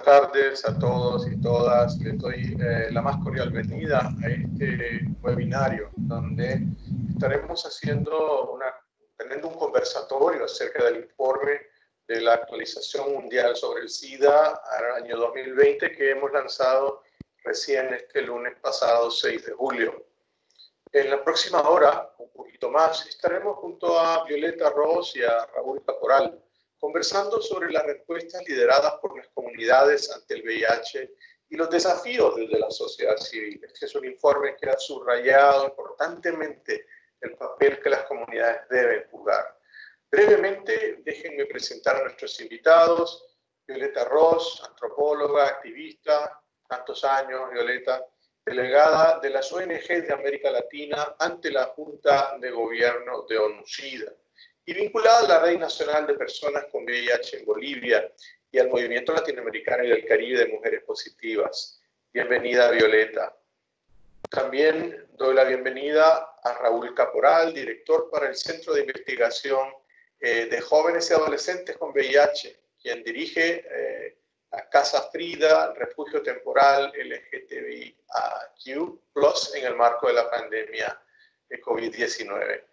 tardes a todos y todas. Les doy la más cordial bienvenida a este webinario donde estaremos teniendo un conversatorio acerca del informe de la actualización mundial sobre el SIDA al año 2020 que hemos lanzado recién este lunes pasado, 6 de julio. En la próxima hora, un poquito más, estaremos junto a Violeta Ros y a Raúl Caporal conversando sobre las respuestas lideradas por las comunidades ante el VIH y los desafíos desde la sociedad civil. Este es un informe que ha subrayado importantemente el papel que las comunidades deben jugar. Brevemente, déjenme presentar a nuestros invitados. Violeta Ros, antropóloga, activista, tantos años, Violeta, delegada de las ONG de América Latina ante la Junta de Gobierno de ONU-SIDA y vinculada a la Red Nacional de Personas con VIH en Bolivia y al Movimiento Latinoamericano y del Caribe de Mujeres Positivas. Bienvenida, Violeta. También doy la bienvenida a Raúl Caporal, director para el Centro de Investigación de Jóvenes y Adolescentes con VIH, quien dirige la Casa Frida, refugio temporal LGTBIQ+, en el marco de la pandemia de COVID-19.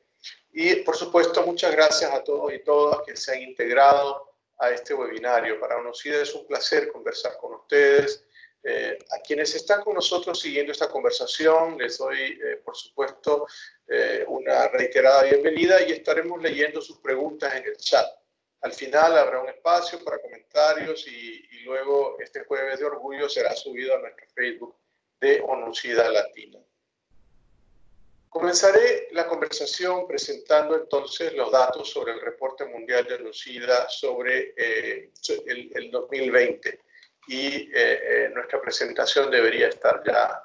Y, por supuesto, muchas gracias a todos y todas que se han integrado a este webinario. Para ONU-SIDA es un placer conversar con ustedes. A quienes están con nosotros siguiendo esta conversación, les doy, por supuesto, una reiterada bienvenida y estaremos leyendo sus preguntas en el chat. Al final habrá un espacio para comentarios y luego este jueves de orgullo será subido a nuestro Facebook de ONU-SIDA Latina. Comenzaré la conversación presentando entonces los datos sobre el reporte mundial de ONU-SIDA sobre el 2020 y nuestra presentación debería estar ya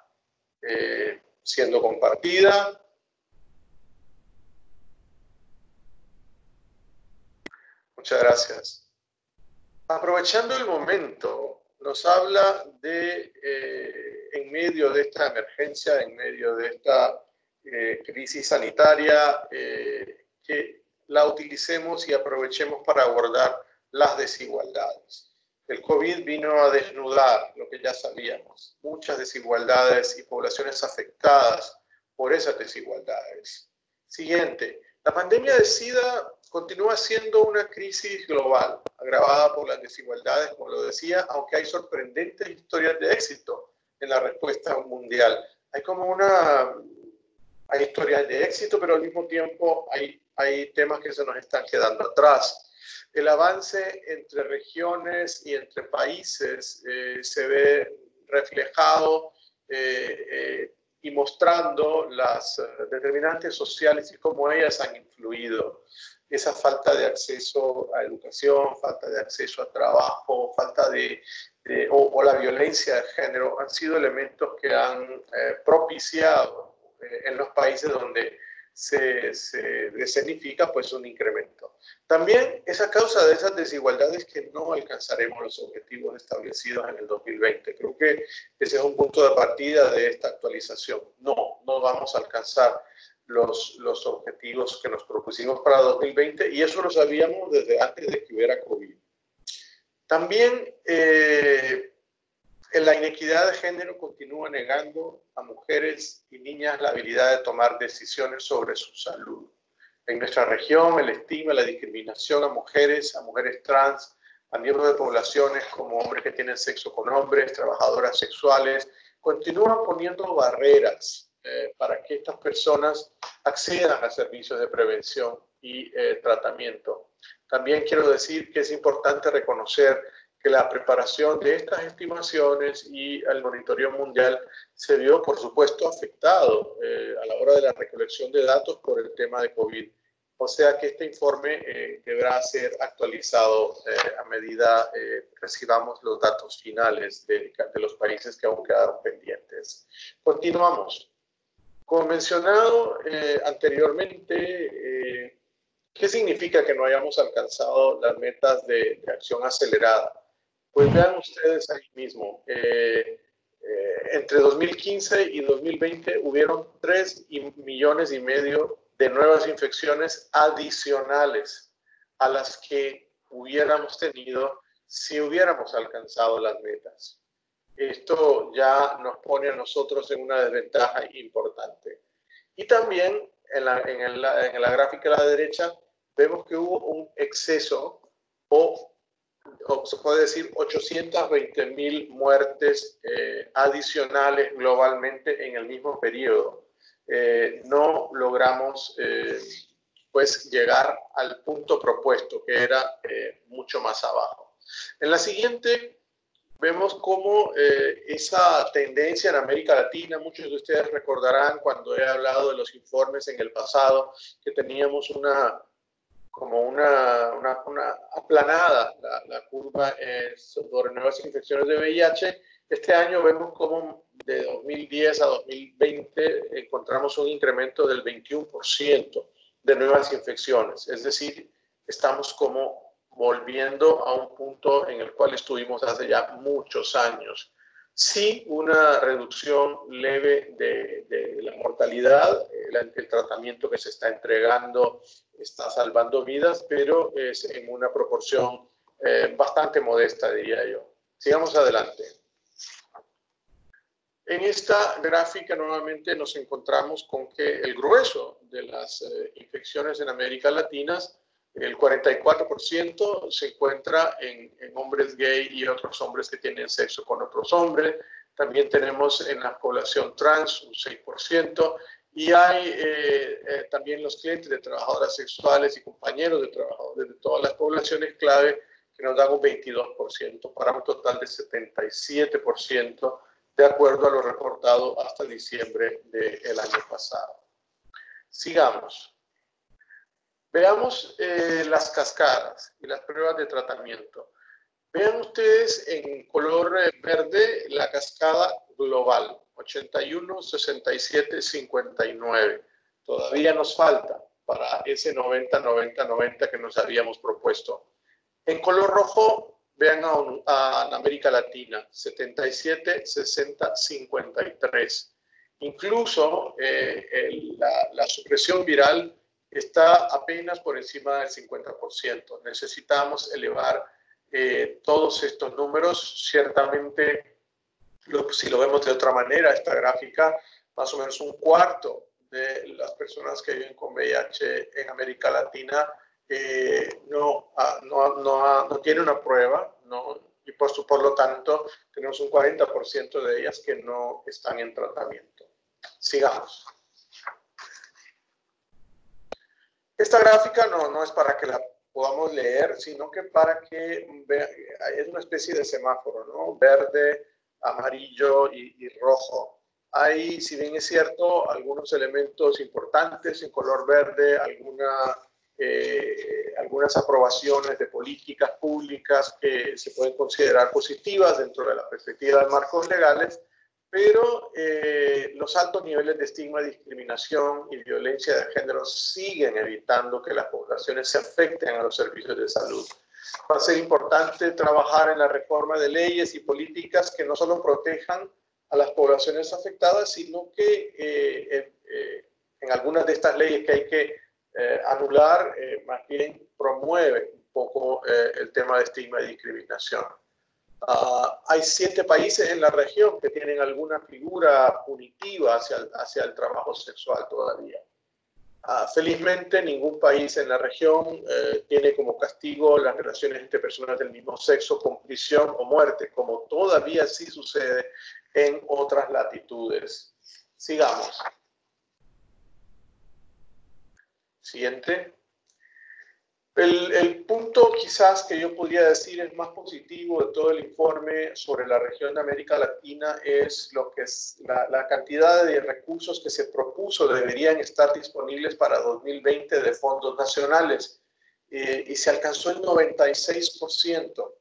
siendo compartida. Muchas gracias. Aprovechando el momento, nos habla de, en medio de esta emergencia, en medio de esta crisis sanitaria, que la utilicemos y aprovechemos para abordar las desigualdades. El COVID vino a desnudar lo que ya sabíamos, muchas desigualdades y poblaciones afectadas por esas desigualdades. Siguiente, la pandemia de SIDA continúa siendo una crisis global, agravada por las desigualdades, como lo decía, aunque hay sorprendentes historias de éxito en la respuesta mundial. Hay historias de éxito, pero al mismo tiempo hay temas que se nos están quedando atrás. El avance entre regiones y entre países se ve reflejado y mostrando las determinantes sociales y cómo ellas han influido. Esa falta de acceso a educación, falta de acceso a trabajo, falta o la violencia de género han sido elementos que han propiciado en los países donde se escenifica pues un incremento. También es a causa de esas desigualdades que no alcanzaremos los objetivos establecidos en el 2020. Creo que ese es un punto de partida de esta actualización. No vamos a alcanzar los objetivos que nos propusimos para 2020 y eso lo sabíamos desde antes de que hubiera COVID. También la inequidad de género continúa negando a mujeres y niñas la habilidad de tomar decisiones sobre su salud. En nuestra región, el estigma, la discriminación a mujeres trans, a miembros de poblaciones como hombres que tienen sexo con hombres, trabajadoras sexuales, continúan poniendo barreras para que estas personas accedan a servicios de prevención y tratamiento. También quiero decir que es importante reconocer que la preparación de estas estimaciones y el monitoreo mundial se vio, por supuesto, afectado a la hora de la recolección de datos por el tema de COVID. O sea que este informe deberá ser actualizado a medida recibamos los datos finales de los países que aún quedaron pendientes. Continuamos. Como mencionado anteriormente, ¿qué significa que no hayamos alcanzado las metas de acción acelerada? Pues vean ustedes ahí mismo, entre 2015 y 2020 hubieron 3,5 millones de nuevas infecciones adicionales a las que hubiéramos tenido si hubiéramos alcanzado las metas. Esto ya nos pone a nosotros en una desventaja importante. Y también en la gráfica a la derecha vemos que hubo un exceso o se puede decir 820.000 muertes adicionales globalmente en el mismo periodo. No logramos pues llegar al punto propuesto, que era mucho más abajo. En la siguiente vemos cómo esa tendencia en América Latina, muchos de ustedes recordarán cuando he hablado de los informes en el pasado, que teníamos una aplanada la curva sobre nuevas infecciones de VIH. Este año vemos como de 2010 a 2020 encontramos un incremento del 21% de nuevas infecciones. Es decir, estamos como volviendo a un punto en el cual estuvimos hace ya muchos años. Sí, una reducción leve de la mortalidad, el tratamiento que se está entregando está salvando vidas, pero es en una proporción bastante modesta, diría yo. Sigamos adelante. En esta gráfica nuevamente nos encontramos con que el grueso de las infecciones en América Latina, el 44% se encuentra en hombres gay y otros hombres que tienen sexo con otros hombres. También tenemos en la población trans un 6%. Y hay también los clientes de trabajadoras sexuales y compañeros de trabajadores de todas las poblaciones clave que nos dan un 22% para un total de 77% de acuerdo a lo reportado hasta diciembre del año pasado. Sigamos. Veamos las cascadas y las pruebas de tratamiento. Vean ustedes en color verde la cascada global, 81, 67, 59. Todavía nos falta para ese 90, 90, 90 que nos habíamos propuesto. En color rojo, vean a América Latina, 77, 60, 53. Incluso la supresión viral está apenas por encima del 50%. Necesitamos elevar todos estos números. Ciertamente, si lo vemos de otra manera, esta gráfica, más o menos un cuarto de las personas que viven con VIH en América Latina no tiene una prueba, y por lo tanto tenemos un 40% de ellas que no están en tratamiento. Sigamos. Esta gráfica no es para que la podamos leer, sino que para que es una especie de semáforo, ¿no? Verde, amarillo y rojo. Hay, si bien es cierto, algunos elementos importantes en color verde, algunas aprobaciones de políticas públicas que se pueden considerar positivas dentro de la perspectiva de marcos legales, pero los altos niveles de estigma, discriminación y violencia de género siguen evitando que las poblaciones se afecten a los servicios de salud. Va a ser importante trabajar en la reforma de leyes y políticas que no solo protejan a las poblaciones afectadas, sino que en algunas de estas leyes que hay que anular, más bien promueve un poco el tema de estigma y discriminación. Hay 7 países en la región que tienen alguna figura punitiva hacia el trabajo sexual todavía. Felizmente, ningún país en la región tiene como castigo las relaciones entre personas del mismo sexo con prisión o muerte, como todavía sí sucede en otras latitudes. Sigamos. Siguiente. El punto quizás que yo podría decir es más positivo de todo el informe sobre la región de América Latina es lo que es la cantidad de recursos que se propuso deberían estar disponibles para 2020 de fondos nacionales y se alcanzó el 96%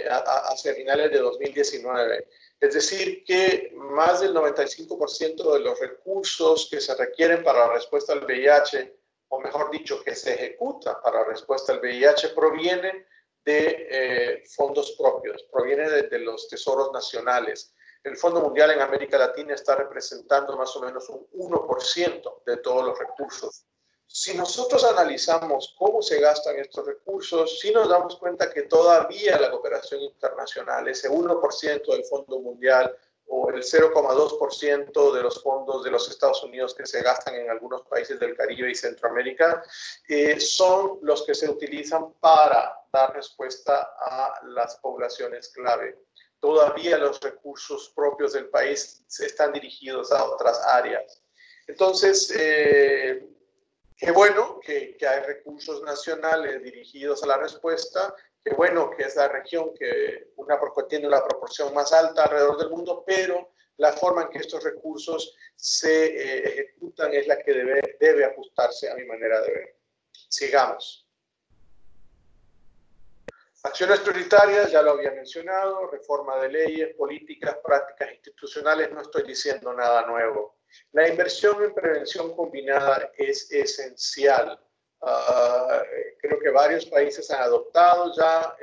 hacia finales de 2019. Es decir, que más del 95% de los recursos que se requieren para la respuesta al VIH, o mejor dicho, que se ejecuta para la respuesta al VIH, proviene de fondos propios, proviene de los tesoros nacionales. El Fondo Mundial en América Latina está representando más o menos un 1% de todos los recursos Si nosotros analizamos cómo se gastan estos recursos, sí nos damos cuenta que todavía la cooperación internacional, ese 1% del Fondo Mundial o el 0,2% de los fondos de los Estados Unidos que se gastan en algunos países del Caribe y Centroamérica, son los que se utilizan para dar respuesta a las poblaciones clave. Todavía los recursos propios del país están dirigidos a otras áreas. Entonces, qué bueno que hay recursos nacionales dirigidos a la respuesta, qué bueno que es la región que tiene la proporción más alta alrededor del mundo, pero la forma en que estos recursos se ejecutan es la que debe ajustarse a mi manera de ver. Sigamos. Acciones prioritarias, ya lo había mencionado, reforma de leyes, políticas, prácticas institucionales, no estoy diciendo nada nuevo. La inversión en prevención combinada es esencial. Creo que varios países han adoptado ya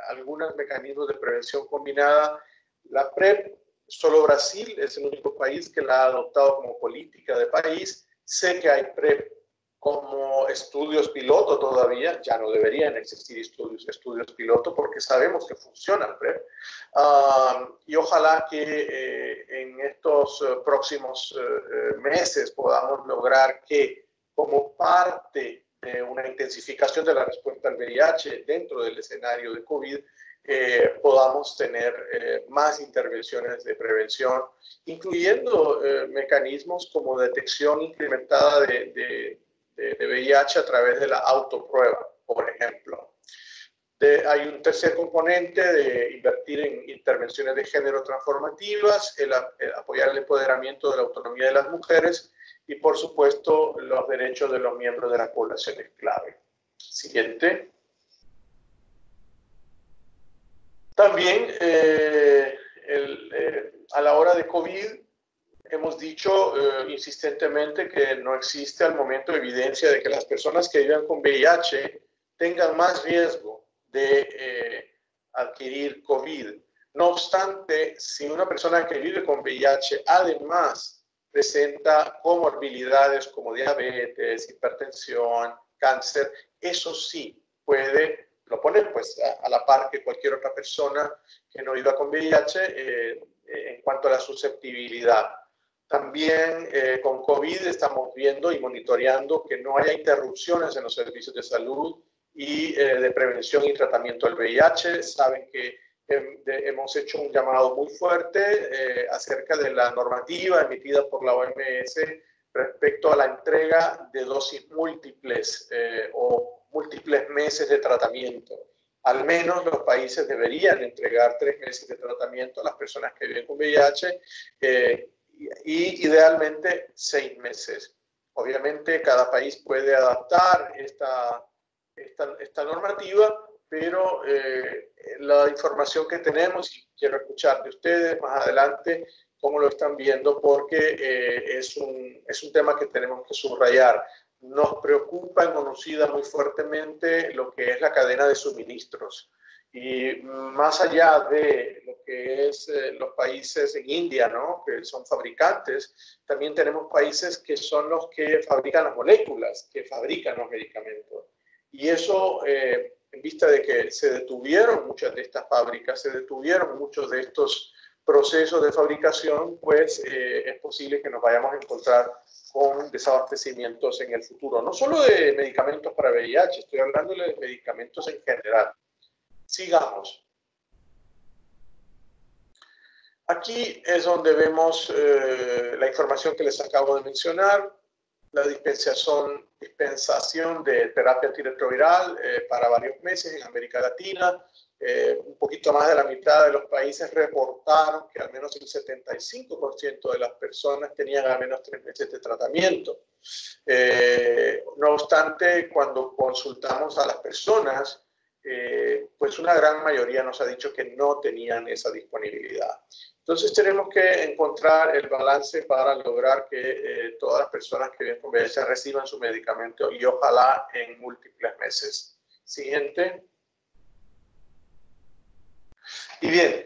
algunos mecanismos de prevención combinada. La PrEP, solo Brasil es el único país que la ha adoptado como política de país. Sé que hay PrEP como estudios piloto todavía, ya no deberían existir estudios piloto porque sabemos que funcionan PrEP. Y ojalá que en estos próximos meses podamos lograr que como parte de una intensificación de la respuesta al VIH dentro del escenario de COVID, podamos tener más intervenciones de prevención, incluyendo mecanismos como detección incrementada de VIH a través de la autoprueba, por ejemplo. Hay un tercer componente de invertir en intervenciones de género transformativas, el apoyar el empoderamiento de la autonomía de las mujeres y, por supuesto, los derechos de los miembros de las poblaciones clave. Siguiente. También, a la hora de COVID, hemos dicho insistentemente que no existe al momento evidencia de que las personas que viven con VIH tengan más riesgo de adquirir COVID. No obstante, si una persona que vive con VIH además presenta comorbilidades como diabetes, hipertensión, cáncer, eso sí lo ponen pues a la par que cualquier otra persona que no viva con VIH en cuanto a la susceptibilidad. También con COVID estamos viendo y monitoreando que no haya interrupciones en los servicios de salud y de prevención y tratamiento del VIH. Saben que hemos hecho un llamado muy fuerte acerca de la normativa emitida por la OMS respecto a la entrega de dosis múltiples o múltiples meses de tratamiento. Al menos los países deberían entregar 3 meses de tratamiento a las personas que viven con VIH y idealmente 6 meses. Obviamente cada país puede adaptar esta normativa, pero la información que tenemos, y quiero escuchar de ustedes más adelante cómo lo están viendo, porque es un tema que tenemos que subrayar. Nos preocupa y nos incide muy fuertemente lo que es la cadena de suministros. Y más allá de lo que es los países en India, ¿no?, que son fabricantes, también tenemos países que son los que fabrican las moléculas, que fabrican los medicamentos. Y eso, en vista de que se detuvieron muchas de estas fábricas, se detuvieron muchos de estos procesos de fabricación, pues es posible que nos vayamos a encontrar con desabastecimientos en el futuro. No solo de medicamentos para VIH, estoy hablando de medicamentos en general. Sigamos. Aquí es donde vemos la información que les acabo de mencionar, la dispensación de terapia antirretroviral para varios meses en América Latina. Un poquito más de la mitad de los países reportaron que al menos el 75% de las personas tenían al menos 3 meses de tratamiento. No obstante, cuando consultamos a las personas, pues una gran mayoría nos ha dicho que no tenían esa disponibilidad. Entonces tenemos que encontrar el balance para lograr que todas las personas que viven con VIH reciban su medicamento y ojalá en múltiples meses. Siguiente. Y bien,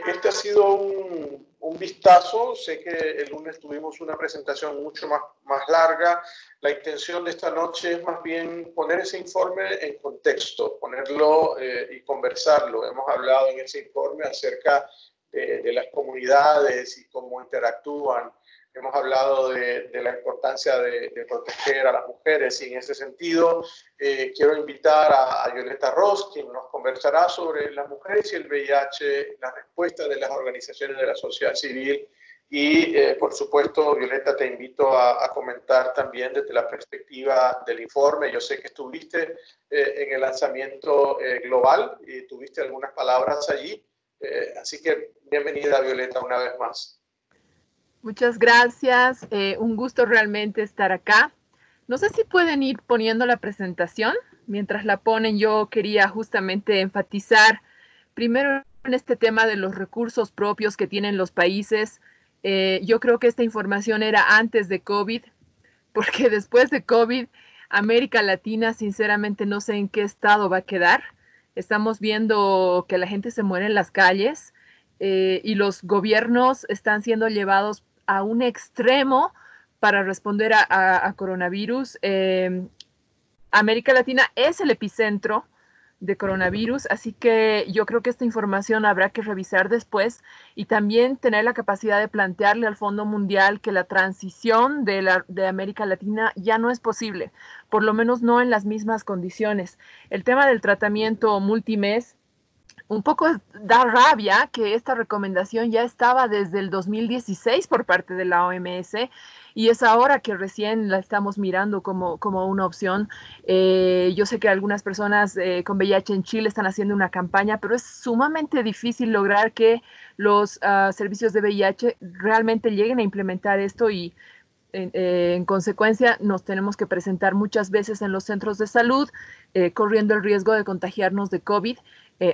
este ha sido un vistazo. Sé que el lunes tuvimos una presentación mucho más larga. La intención de esta noche es más bien poner ese informe en contexto, ponerlo y conversarlo. Hemos hablado en ese informe acerca de las comunidades y cómo interactúan. Hemos hablado de la importancia de proteger a las mujeres, y en ese sentido quiero invitar a Violeta Ross, quien nos conversará sobre las mujeres y el VIH, la respuesta de las organizaciones de la sociedad civil. Y por supuesto, Violeta, te invito a comentar también desde la perspectiva del informe. Yo sé que estuviste en el lanzamiento global y tuviste algunas palabras allí. Así que bienvenida, Violeta, una vez más. Muchas gracias, un gusto realmente estar acá. No sé si pueden ir poniendo la presentación. Mientras la ponen, yo quería justamente enfatizar primero en este tema de los recursos propios que tienen los países. Yo creo que esta información era antes de COVID, porque después de COVID, América Latina, sinceramente, no sé en qué estado va a quedar. Estamos viendo que la gente se muere en las calles y los gobiernos están siendo llevados a un extremo para responder a coronavirus. América Latina es el epicentro de coronavirus, así que yo creo que esta información habrá que revisar después y también tener la capacidad de plantearle al Fondo Mundial que la transición de América Latina ya no es posible, por lo menos no en las mismas condiciones. El tema del tratamiento multimés, un poco da rabia que esta recomendación ya estaba desde el 2016 por parte de la OMS y es ahora que recién la estamos mirando como una opción. Yo sé que algunas personas con VIH en Chile están haciendo una campaña, pero es sumamente difícil lograr que los servicios de VIH realmente lleguen a implementar esto y en consecuencia, nos tenemos que presentar muchas veces en los centros de salud, corriendo el riesgo de contagiarnos de COVID.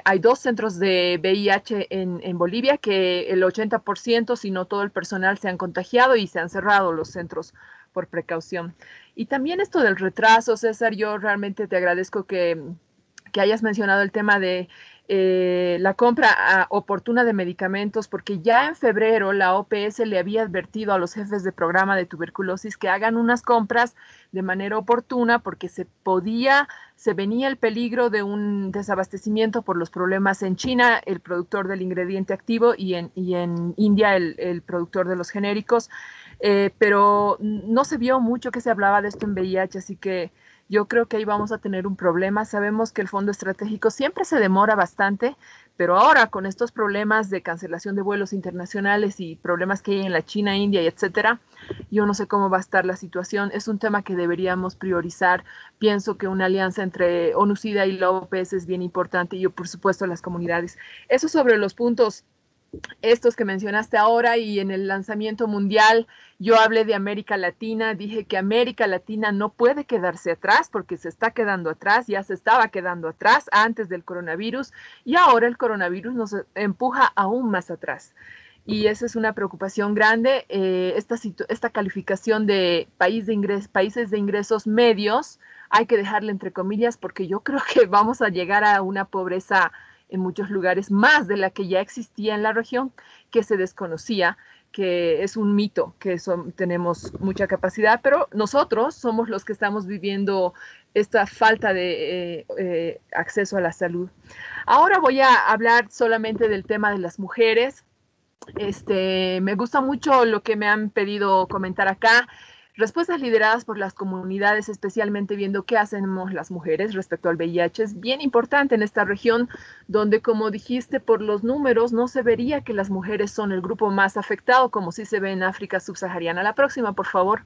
Hay 2 centros de VIH en Bolivia que el 80%, si no todo el personal, se han contagiado y se han cerrado los centros por precaución. Y también esto del retraso, César, yo realmente te agradezco que hayas mencionado el tema de la compra oportuna de medicamentos, porque ya en febrero la OPS le había advertido a los jefes de programa de tuberculosis que hagan unas compras de manera oportuna porque se venía el peligro de un desabastecimiento por los problemas en China, el productor del ingrediente activo, y en India el productor de los genéricos, pero no se vio mucho que se hablaba de esto en VIH, así que yo creo que ahí vamos a tener un problema. Sabemos que el Fondo Estratégico siempre se demora bastante, pero ahora con estos problemas de cancelación de vuelos internacionales y problemas que hay en la China, India y etcétera, yo no sé cómo va a estar la situación. Es un tema que deberíamos priorizar. Pienso que una alianza entre ONU-SIDA y la OPS es bien importante y yo, por supuesto, las comunidades. Eso sobre los puntos estos que mencionaste ahora, y en el lanzamiento mundial yo hablé de América Latina, dije que América Latina no puede quedarse atrás porque se está quedando atrás, ya se estaba quedando atrás antes del coronavirus y ahora el coronavirus nos empuja aún más atrás. Y esa es una preocupación grande. Esta calificación de países de ingresos medios hay que dejarla entre comillas porque yo creo que vamos a llegar a una pobreza en muchos lugares más de la que ya existía en la región, que se desconocía, que es un mito, que tenemos mucha capacidad, pero nosotros somos los que estamos viviendo esta falta de acceso a la salud. Ahora voy a hablar solamente del tema de las mujeres. Me gusta mucho lo que me han pedido comentar acá. Respuestas lideradas por las comunidades, especialmente viendo qué hacemos las mujeres respecto al VIH. Es bien importante en esta región donde, como dijiste, por los números no se vería que las mujeres son el grupo más afectado, como sí se ve en África subsahariana. La próxima, por favor.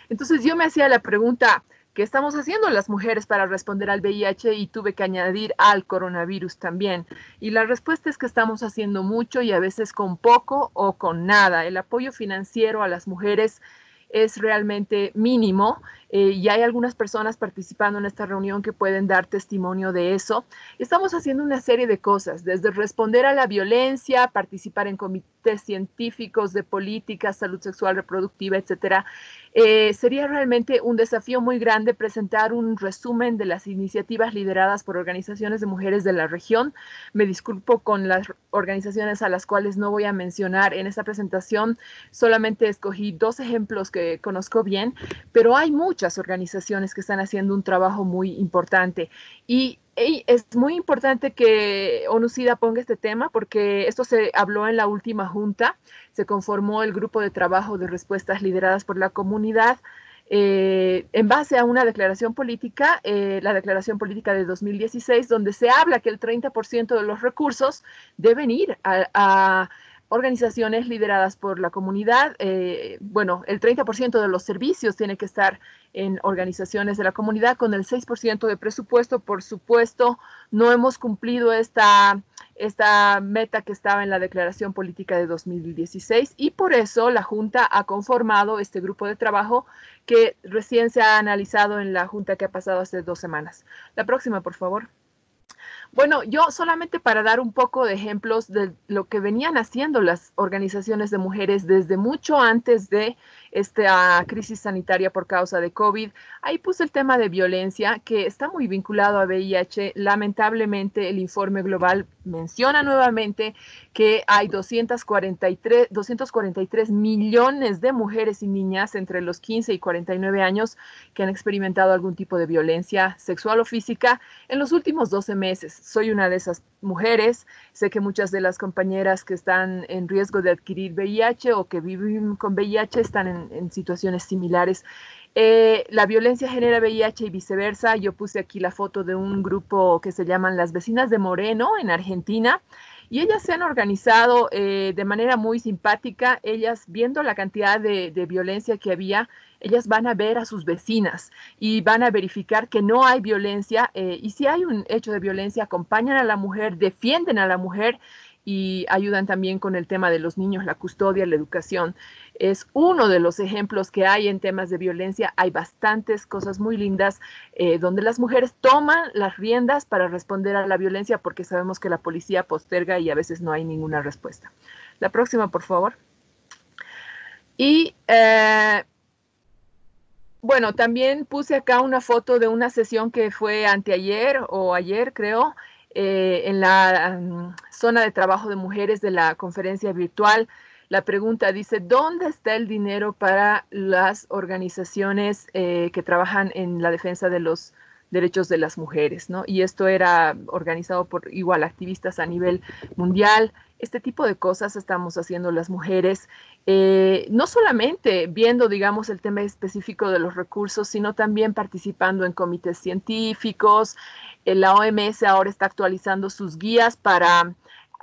Entonces yo me hacía la pregunta, ¿qué estamos haciendo las mujeres para responder al VIH? Y tuve que añadir al coronavirus también. Y la respuesta es que estamos haciendo mucho y a veces con poco o con nada. El apoyo financiero a las mujeres es realmente mínimo y hay algunas personas participando en esta reunión que pueden dar testimonio de eso. Estamos haciendo una serie de cosas, desde responder a la violencia, participar en comités científicos de política, salud sexual reproductiva, etcétera. Sería realmente un desafío muy grande presentar un resumen de las iniciativas lideradas por organizaciones de mujeres de la región. Me disculpo con las organizaciones a las cuales no voy a mencionar en esta presentación, solamente escogí 2 ejemplos que conozco bien, pero hay muchas organizaciones que están haciendo un trabajo muy importante y es muy importante que ONUCIDA ponga este tema porque esto se habló en la última junta, se conformó el grupo de trabajo de respuestas lideradas por la comunidad en base a una declaración política, la declaración política de 2016, donde se habla que el 30% de los recursos deben ir a organizaciones lideradas por la comunidad. Bueno, el 30% de los servicios tiene que estar en organizaciones de la comunidad con el 6% de presupuesto. Por supuesto, no hemos cumplido esta meta que estaba en la declaración política de 2016 y por eso la Junta ha conformado este grupo de trabajo que recién se ha analizado en la Junta que ha pasado hace 2 semanas. La próxima, por favor. Bueno, yo solamente para dar un poco de ejemplos de lo que venían haciendo las organizaciones de mujeres desde mucho antes de esta crisis sanitaria por causa de COVID, ahí puse el tema de violencia que está muy vinculado a VIH. Lamentablemente el informe global menciona nuevamente que hay 243 millones de mujeres y niñas entre los 15 y 49 años que han experimentado algún tipo de violencia sexual o física en los últimos 12 meses. Soy una de esas mujeres. Sé que muchas de las compañeras que están en riesgo de adquirir VIH o que viven con VIH están en situaciones similares. La violencia genera VIH y viceversa. Yo puse aquí la foto de un grupo que se llaman las Vecinas de Moreno en Argentina. Y ellas se han organizado de manera muy simpática. Ellas, viendo la cantidad de violencia que había, ellas van a ver a sus vecinas y van a verificar que no hay violencia. Y si hay un hecho de violencia, acompañan a la mujer, defienden a la mujer y ayudan también con el tema de los niños, la custodia, la educación. Es uno de los ejemplos que hay en temas de violencia. Hay bastantes cosas muy lindas donde las mujeres toman las riendas para responder a la violencia porque sabemos que la policía posterga y a veces no hay ninguna respuesta. La próxima, por favor. Y bueno, también puse acá una foto de una sesión que fue anteayer o ayer, creo, en la zona de trabajo de mujeres de la conferencia virtual. La pregunta dice, ¿dónde está el dinero para las organizaciones que trabajan en la defensa de los derechos de las mujeres, ¿no? Y esto era organizado por igual activistas a nivel mundial. Este tipo de cosas estamos haciendo las mujeres, no solamente viendo, digamos, el tema específico de los recursos, sino también participando en comités científicos. La OMS ahora está actualizando sus guías para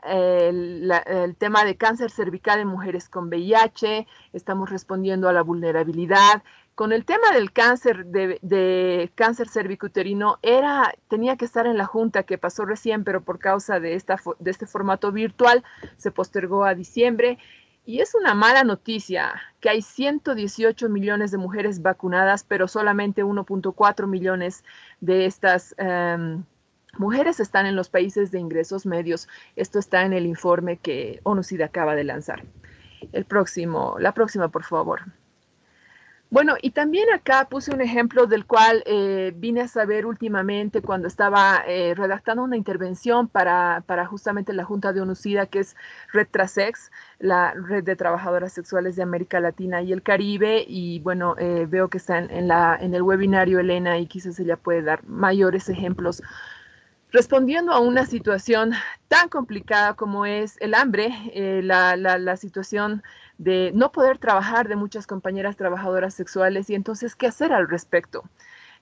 el tema de cáncer cervical en mujeres con VIH, estamos respondiendo a la vulnerabilidad. Con el tema del cáncer, de cáncer cervicuterino, tenía que estar en la junta que pasó recién, pero por causa de este formato virtual se postergó a diciembre. Y es una mala noticia que hay 118 millones de mujeres vacunadas, pero solamente 1.4 millones de estas mujeres están en los países de ingresos medios. Esto está en el informe que ONUCIDA acaba de lanzar. La próxima, por favor. Bueno, y también acá puse un ejemplo del cual vine a saber últimamente cuando estaba redactando una intervención para justamente la Junta de ONUCIDA, que es Red Trasex, la red de trabajadoras sexuales de América Latina y el Caribe. Y bueno, veo que está en el webinario Elena y quizás ella puede dar mayores ejemplos. Respondiendo a una situación tan complicada como es el hambre, la situación de no poder trabajar de muchas compañeras trabajadoras sexuales y entonces, ¿qué hacer al respecto?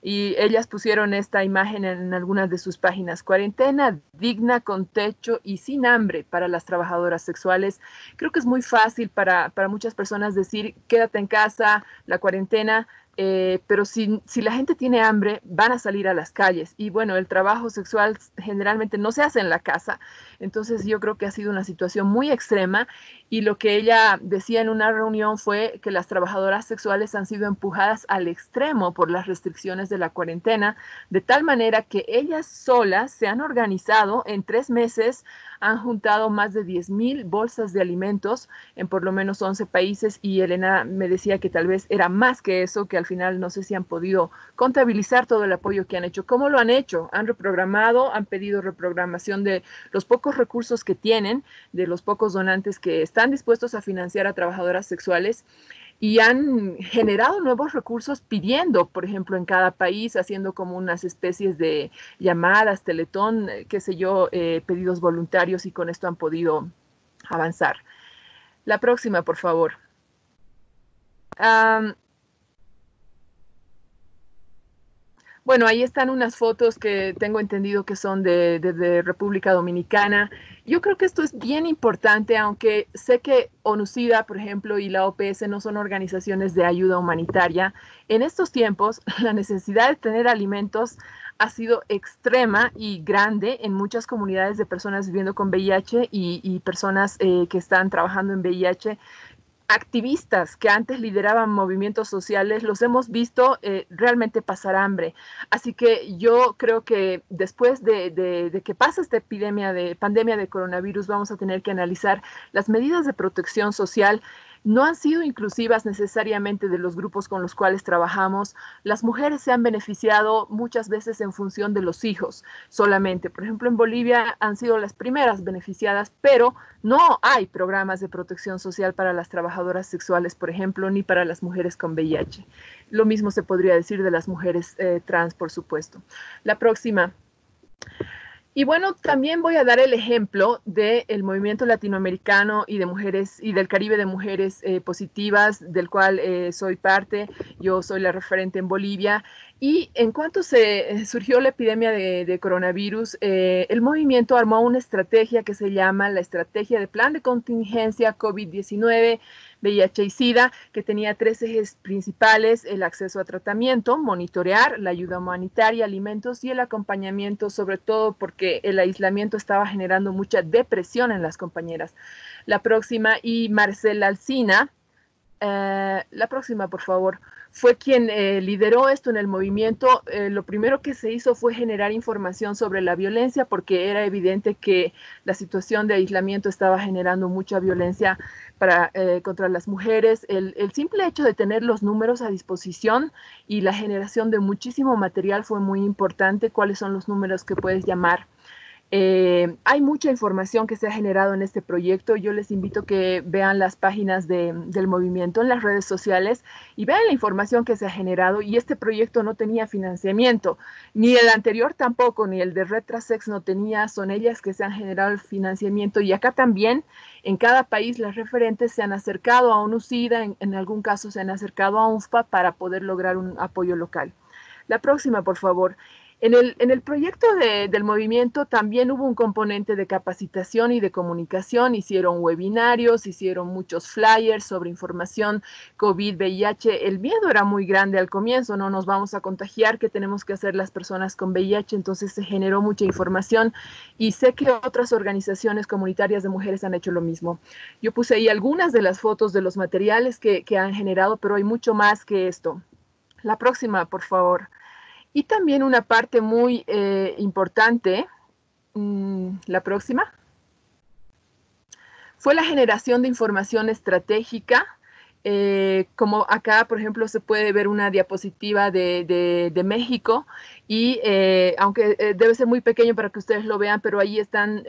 Y ellas pusieron esta imagen en algunas de sus páginas: cuarentena digna, con techo y sin hambre para las trabajadoras sexuales. Creo que es muy fácil para muchas personas decir, quédate en casa, la cuarentena, pero si la gente tiene hambre, van a salir a las calles. Y bueno, el trabajo sexual generalmente no se hace en la casa. Entonces yo creo que ha sido una situación muy extrema y lo que ella decía en una reunión fue que las trabajadoras sexuales han sido empujadas al extremo por las restricciones de la cuarentena, de tal manera que ellas solas se han organizado en 3 meses, han juntado más de 10,000 bolsas de alimentos en por lo menos 11 países y Elena me decía que tal vez era más que eso, que al final no sé si han podido contabilizar todo el apoyo que han hecho. ¿Cómo lo han hecho? Han reprogramado, han pedido reprogramación de los pocos recursos que tienen, de los pocos donantes que están dispuestos a financiar a trabajadoras sexuales y han generado nuevos recursos pidiendo, por ejemplo, en cada país, haciendo como unas especies de llamadas, teletón, qué sé yo, pedidos voluntarios y con esto han podido avanzar. La próxima, por favor. Bueno, ahí están unas fotos que tengo entendido que son de República Dominicana. Yo creo que esto es bien importante, aunque sé que ONUCIDA, por ejemplo, y la OPS no son organizaciones de ayuda humanitaria. En estos tiempos, la necesidad de tener alimentos ha sido extrema y grande en muchas comunidades de personas viviendo con VIH y personas que están trabajando en VIH. Activistas que antes lideraban movimientos sociales, los hemos visto realmente pasar hambre. Así que yo creo que después de que pase esta pandemia de coronavirus, vamos a tener que analizar las medidas de protección social. No han sido inclusivas necesariamente de los grupos con los cuales trabajamos. Las mujeres se han beneficiado muchas veces en función de los hijos solamente. Por ejemplo, en Bolivia han sido las primeras beneficiadas, pero no hay programas de protección social para las trabajadoras sexuales, por ejemplo, ni para las mujeres con VIH. Lo mismo se podría decir de las mujeres trans, por supuesto. La próxima. Y bueno, también voy a dar el ejemplo del movimiento latinoamericano y de mujeres y del Caribe de mujeres positivas, del cual soy parte. Yo soy la referente en Bolivia. Y en cuanto se surgió la epidemia de coronavirus, el movimiento armó una estrategia que se llama la Estrategia de Plan de Contingencia COVID-19, VIH y SIDA, que tenía 3 ejes principales: el acceso a tratamiento, monitorear, la ayuda humanitaria, alimentos y el acompañamiento, sobre todo porque el aislamiento estaba generando mucha depresión en las compañeras. La próxima, y Marcela Alsina, la próxima, por favor, fue quien lideró esto en el movimiento. Lo primero que se hizo fue generar información sobre la violencia, porque era evidente que la situación de aislamiento estaba generando mucha violencia contra las mujeres. El simple hecho de tener los números a disposición y la generación de muchísimo material fue muy importante. ¿Cuáles son los números que puedes llamar? Hay mucha información que se ha generado en este proyecto. Yo les invito a que vean las páginas del movimiento en las redes sociales y vean la información que se ha generado. Y este proyecto no tenía financiamiento, ni el anterior tampoco, ni el de Retrasex no tenía. Son ellas que se han generado el financiamiento. Y acá también, en cada país, las referentes se han acercado a ONUCIDA, en algún caso se han acercado a UNFPA para poder lograr un apoyo local. La próxima, por favor. En el proyecto del movimiento también hubo un componente de capacitación y de comunicación. Hicieron webinarios, hicieron muchos flyers sobre información COVID, VIH. El miedo era muy grande al comienzo: no nos vamos a contagiar, ¿qué tenemos que hacer las personas con VIH? Entonces se generó mucha información y sé que otras organizaciones comunitarias de mujeres han hecho lo mismo. Yo puse ahí algunas de las fotos de los materiales que han generado, pero hay mucho más que esto. La próxima, por favor. Y también una parte muy importante, la próxima, fue la generación de información estratégica. Como acá, por ejemplo, se puede ver una diapositiva de México y aunque debe ser muy pequeño para que ustedes lo vean, pero ahí están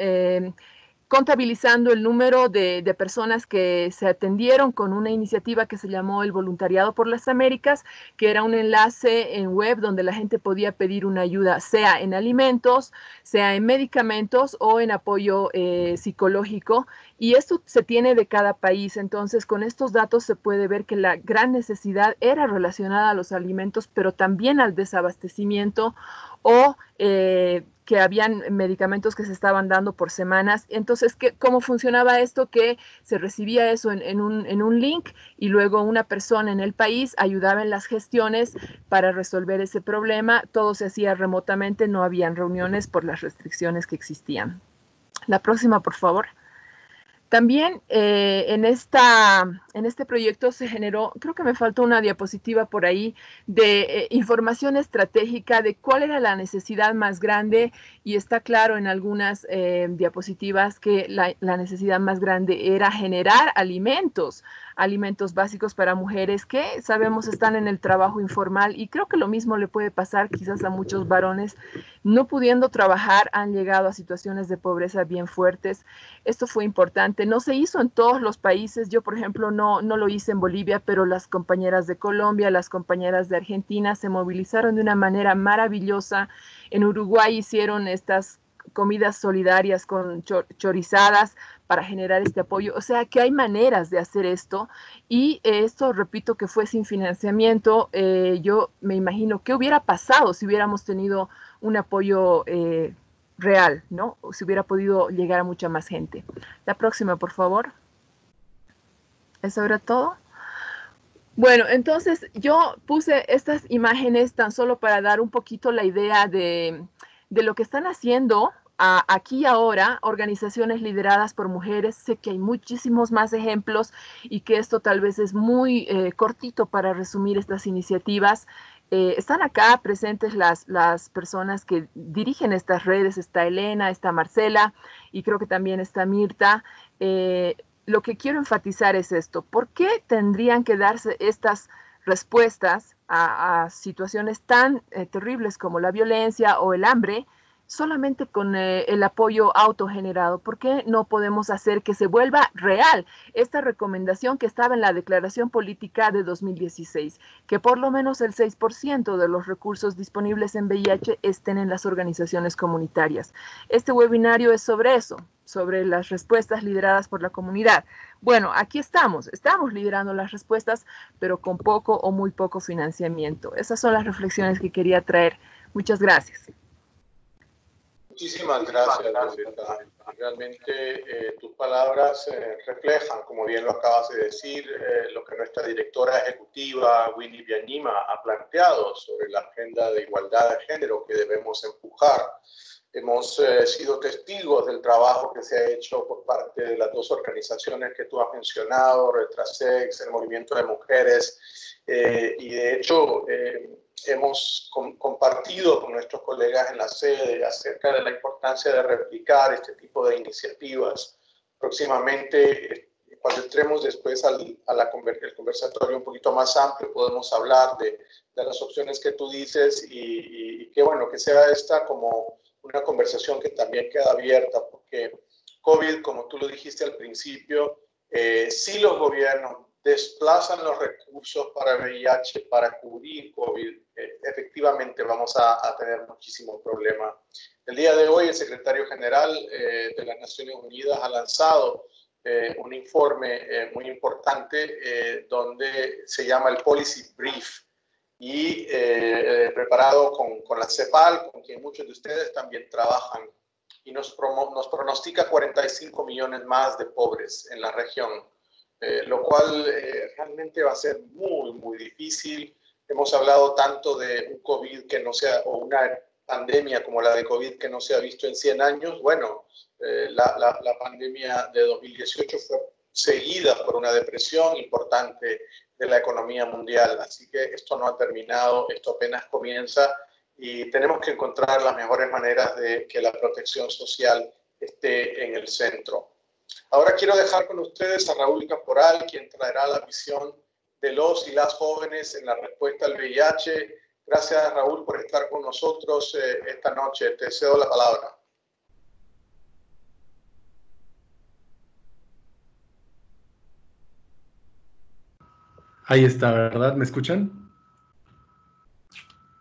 contabilizando el número de personas que se atendieron con una iniciativa que se llamó el Voluntariado por las Américas, que era un enlace en web donde la gente podía pedir una ayuda, sea en alimentos, sea en medicamentos o en apoyo psicológico. Y esto se tiene de cada país. Entonces, con estos datos se puede ver que la gran necesidad era relacionada a los alimentos, pero también al desabastecimiento o que habían medicamentos que se estaban dando por semanas. Entonces, ¿cómo funcionaba esto? Que se recibía eso en un link y luego una persona en el país ayudaba en las gestiones para resolver ese problema. Todo se hacía remotamente, no habían reuniones por las restricciones que existían. La próxima, por favor. También en este proyecto se generó, creo que me faltó una diapositiva por ahí, de información estratégica de cuál era la necesidad más grande, y está claro en algunas diapositivas que la necesidad más grande era generar alimentos básicos para mujeres que sabemos están en el trabajo informal, y creo que lo mismo le puede pasar quizás a muchos varones. No pudiendo trabajar, han llegado a situaciones de pobreza bien fuertes. Esto fue importante. No se hizo en todos los países. Yo, por ejemplo, no lo hice en Bolivia, pero las compañeras de Colombia, las compañeras de Argentina se movilizaron de una manera maravillosa. En Uruguay hicieron estas comidas solidarias con chorizadas para generar este apoyo. O sea que hay maneras de hacer esto, y esto, repito, que fue sin financiamiento. Yo me imagino qué hubiera pasado si hubiéramos tenido un apoyo real, ¿no? Si hubiera podido llegar a mucha más gente. La próxima, por favor. ¿Eso era todo? Bueno, entonces yo puse estas imágenes tan solo para dar un poquito la idea de lo que están haciendo aquí y ahora organizaciones lideradas por mujeres. Sé que hay muchísimos más ejemplos y que esto tal vez es muy cortito para resumir estas iniciativas. Están acá presentes las personas que dirigen estas redes. Está Elena, está Marcela y creo que también está Mirta. Lo que quiero enfatizar es esto: ¿por qué tendrían que darse estas respuestas a situaciones tan terribles como la violencia o el hambre solamente con el apoyo autogenerado? ¿Por qué no podemos hacer que se vuelva real esta recomendación que estaba en la Declaración Política de 2016, que por lo menos el 6% de los recursos disponibles en VIH estén en las organizaciones comunitarias? Este webinario es sobre eso, sobre las respuestas lideradas por la comunidad. Bueno, aquí estamos liderando las respuestas, pero con poco o muy poco financiamiento. Esas son las reflexiones que quería traer. Muchas gracias. Muchísimas gracias, Violeta. Realmente tus palabras reflejan, como bien lo acabas de decir, lo que nuestra directora ejecutiva, Winnie Byanyima, ha planteado sobre la agenda de igualdad de género que debemos empujar. Hemos sido testigos del trabajo que se ha hecho por parte de las dos organizaciones que tú has mencionado, Retrasex, el Movimiento de Mujeres, y de hecho hemos compartido con nuestros colegas en la sede acerca de la importancia de replicar este tipo de iniciativas. Próximamente, cuando entremos después el conversatorio un poquito más amplio, podemos hablar de las opciones que tú dices, y que bueno, que sea esta como una conversación que también queda abierta, porque COVID, como tú lo dijiste al principio, si los gobiernos desplazan los recursos para VIH, para cubrir COVID, efectivamente vamos a tener muchísimos problemas. El día de hoy el secretario general de las Naciones Unidas ha lanzado un informe muy importante donde se llama el Policy Brief, y preparado con la CEPAL, con quien muchos de ustedes también trabajan, y nos pronostica 45 millones más de pobres en la región, lo cual realmente va a ser muy, muy difícil. Hemos hablado tanto de un COVID que no sea, o una pandemia como la de COVID que no se ha visto en 100 años. Bueno, la pandemia de 2018 fue seguida por una depresión importante de la economía mundial. Así que esto no ha terminado, esto apenas comienza, y tenemos que encontrar las mejores maneras de que la protección social esté en el centro. Ahora quiero dejar con ustedes a Raúl Caporal, quien traerá la visión de los y las jóvenes en la respuesta al VIH. Gracias, Raúl, por estar con nosotros esta noche. Te cedo la palabra. Ahí está, ¿verdad? ¿Me escuchan?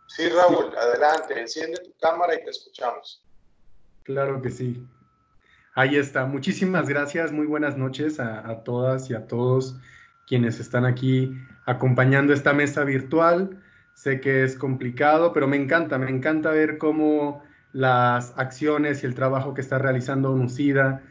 Sí, Raúl, sí. Adelante. Enciende tu cámara y te escuchamos. Claro que sí. Ahí está. Muchísimas gracias. Muy buenas noches a todas y a todos quienes están aquí acompañando esta mesa virtual. sé que es complicado, pero me encanta ver cómo las acciones y el trabajo que está realizando ONUCIDA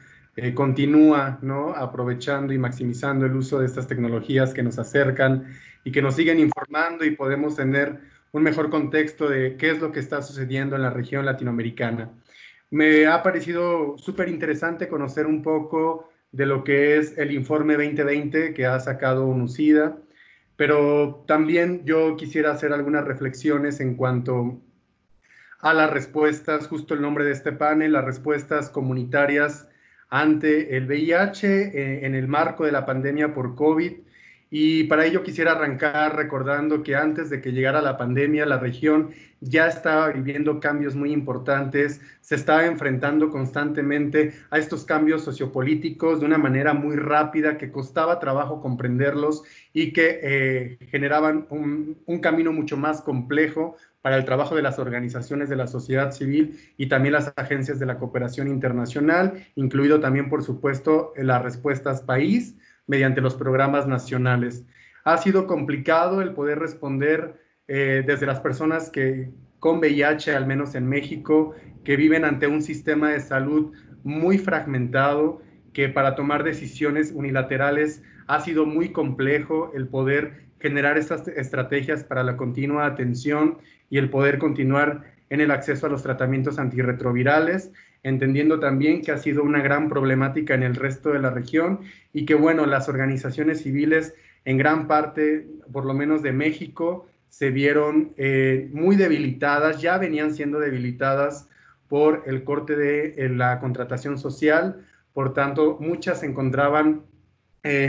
continúa, ¿no? Aprovechando y maximizando el uso de estas tecnologías que nos acercan y que nos siguen informando y podemos tener un mejor contexto de qué es lo que está sucediendo en la región latinoamericana. Me ha parecido súper interesante conocer un poco de lo que es el informe 2020 que ha sacado ONUCIDA, pero también yo quisiera hacer algunas reflexiones en cuanto a las respuestas, justo el nombre de este panel, las respuestas comunitarias ante el VIH en el marco de la pandemia por COVID. Y para ello quisiera arrancar recordando que antes de que llegara la pandemia, la región ya estaba viviendo cambios muy importantes, se estaba enfrentando constantemente a estos cambios sociopolíticos de una manera muy rápida, que costaba trabajo comprenderlos y que generaban un camino mucho más complejo para el trabajo de las organizaciones de la sociedad civil y también las agencias de la cooperación internacional, incluido también, por supuesto, las respuestas país mediante los programas nacionales. Ha sido complicado el poder responder desde las personas que con VIH, al menos en México, que viven ante un sistema de salud muy fragmentado, que para tomar decisiones unilaterales ha sido muy complejo el poder generar estas estrategias para la continua atención y el poder continuar en el acceso a los tratamientos antirretrovirales, entendiendo también que ha sido una gran problemática en el resto de la región y que, bueno, las organizaciones civiles en gran parte, por lo menos de México, se vieron muy debilitadas, ya venían siendo debilitadas por el corte de la contratación social, por tanto, muchas se encontraban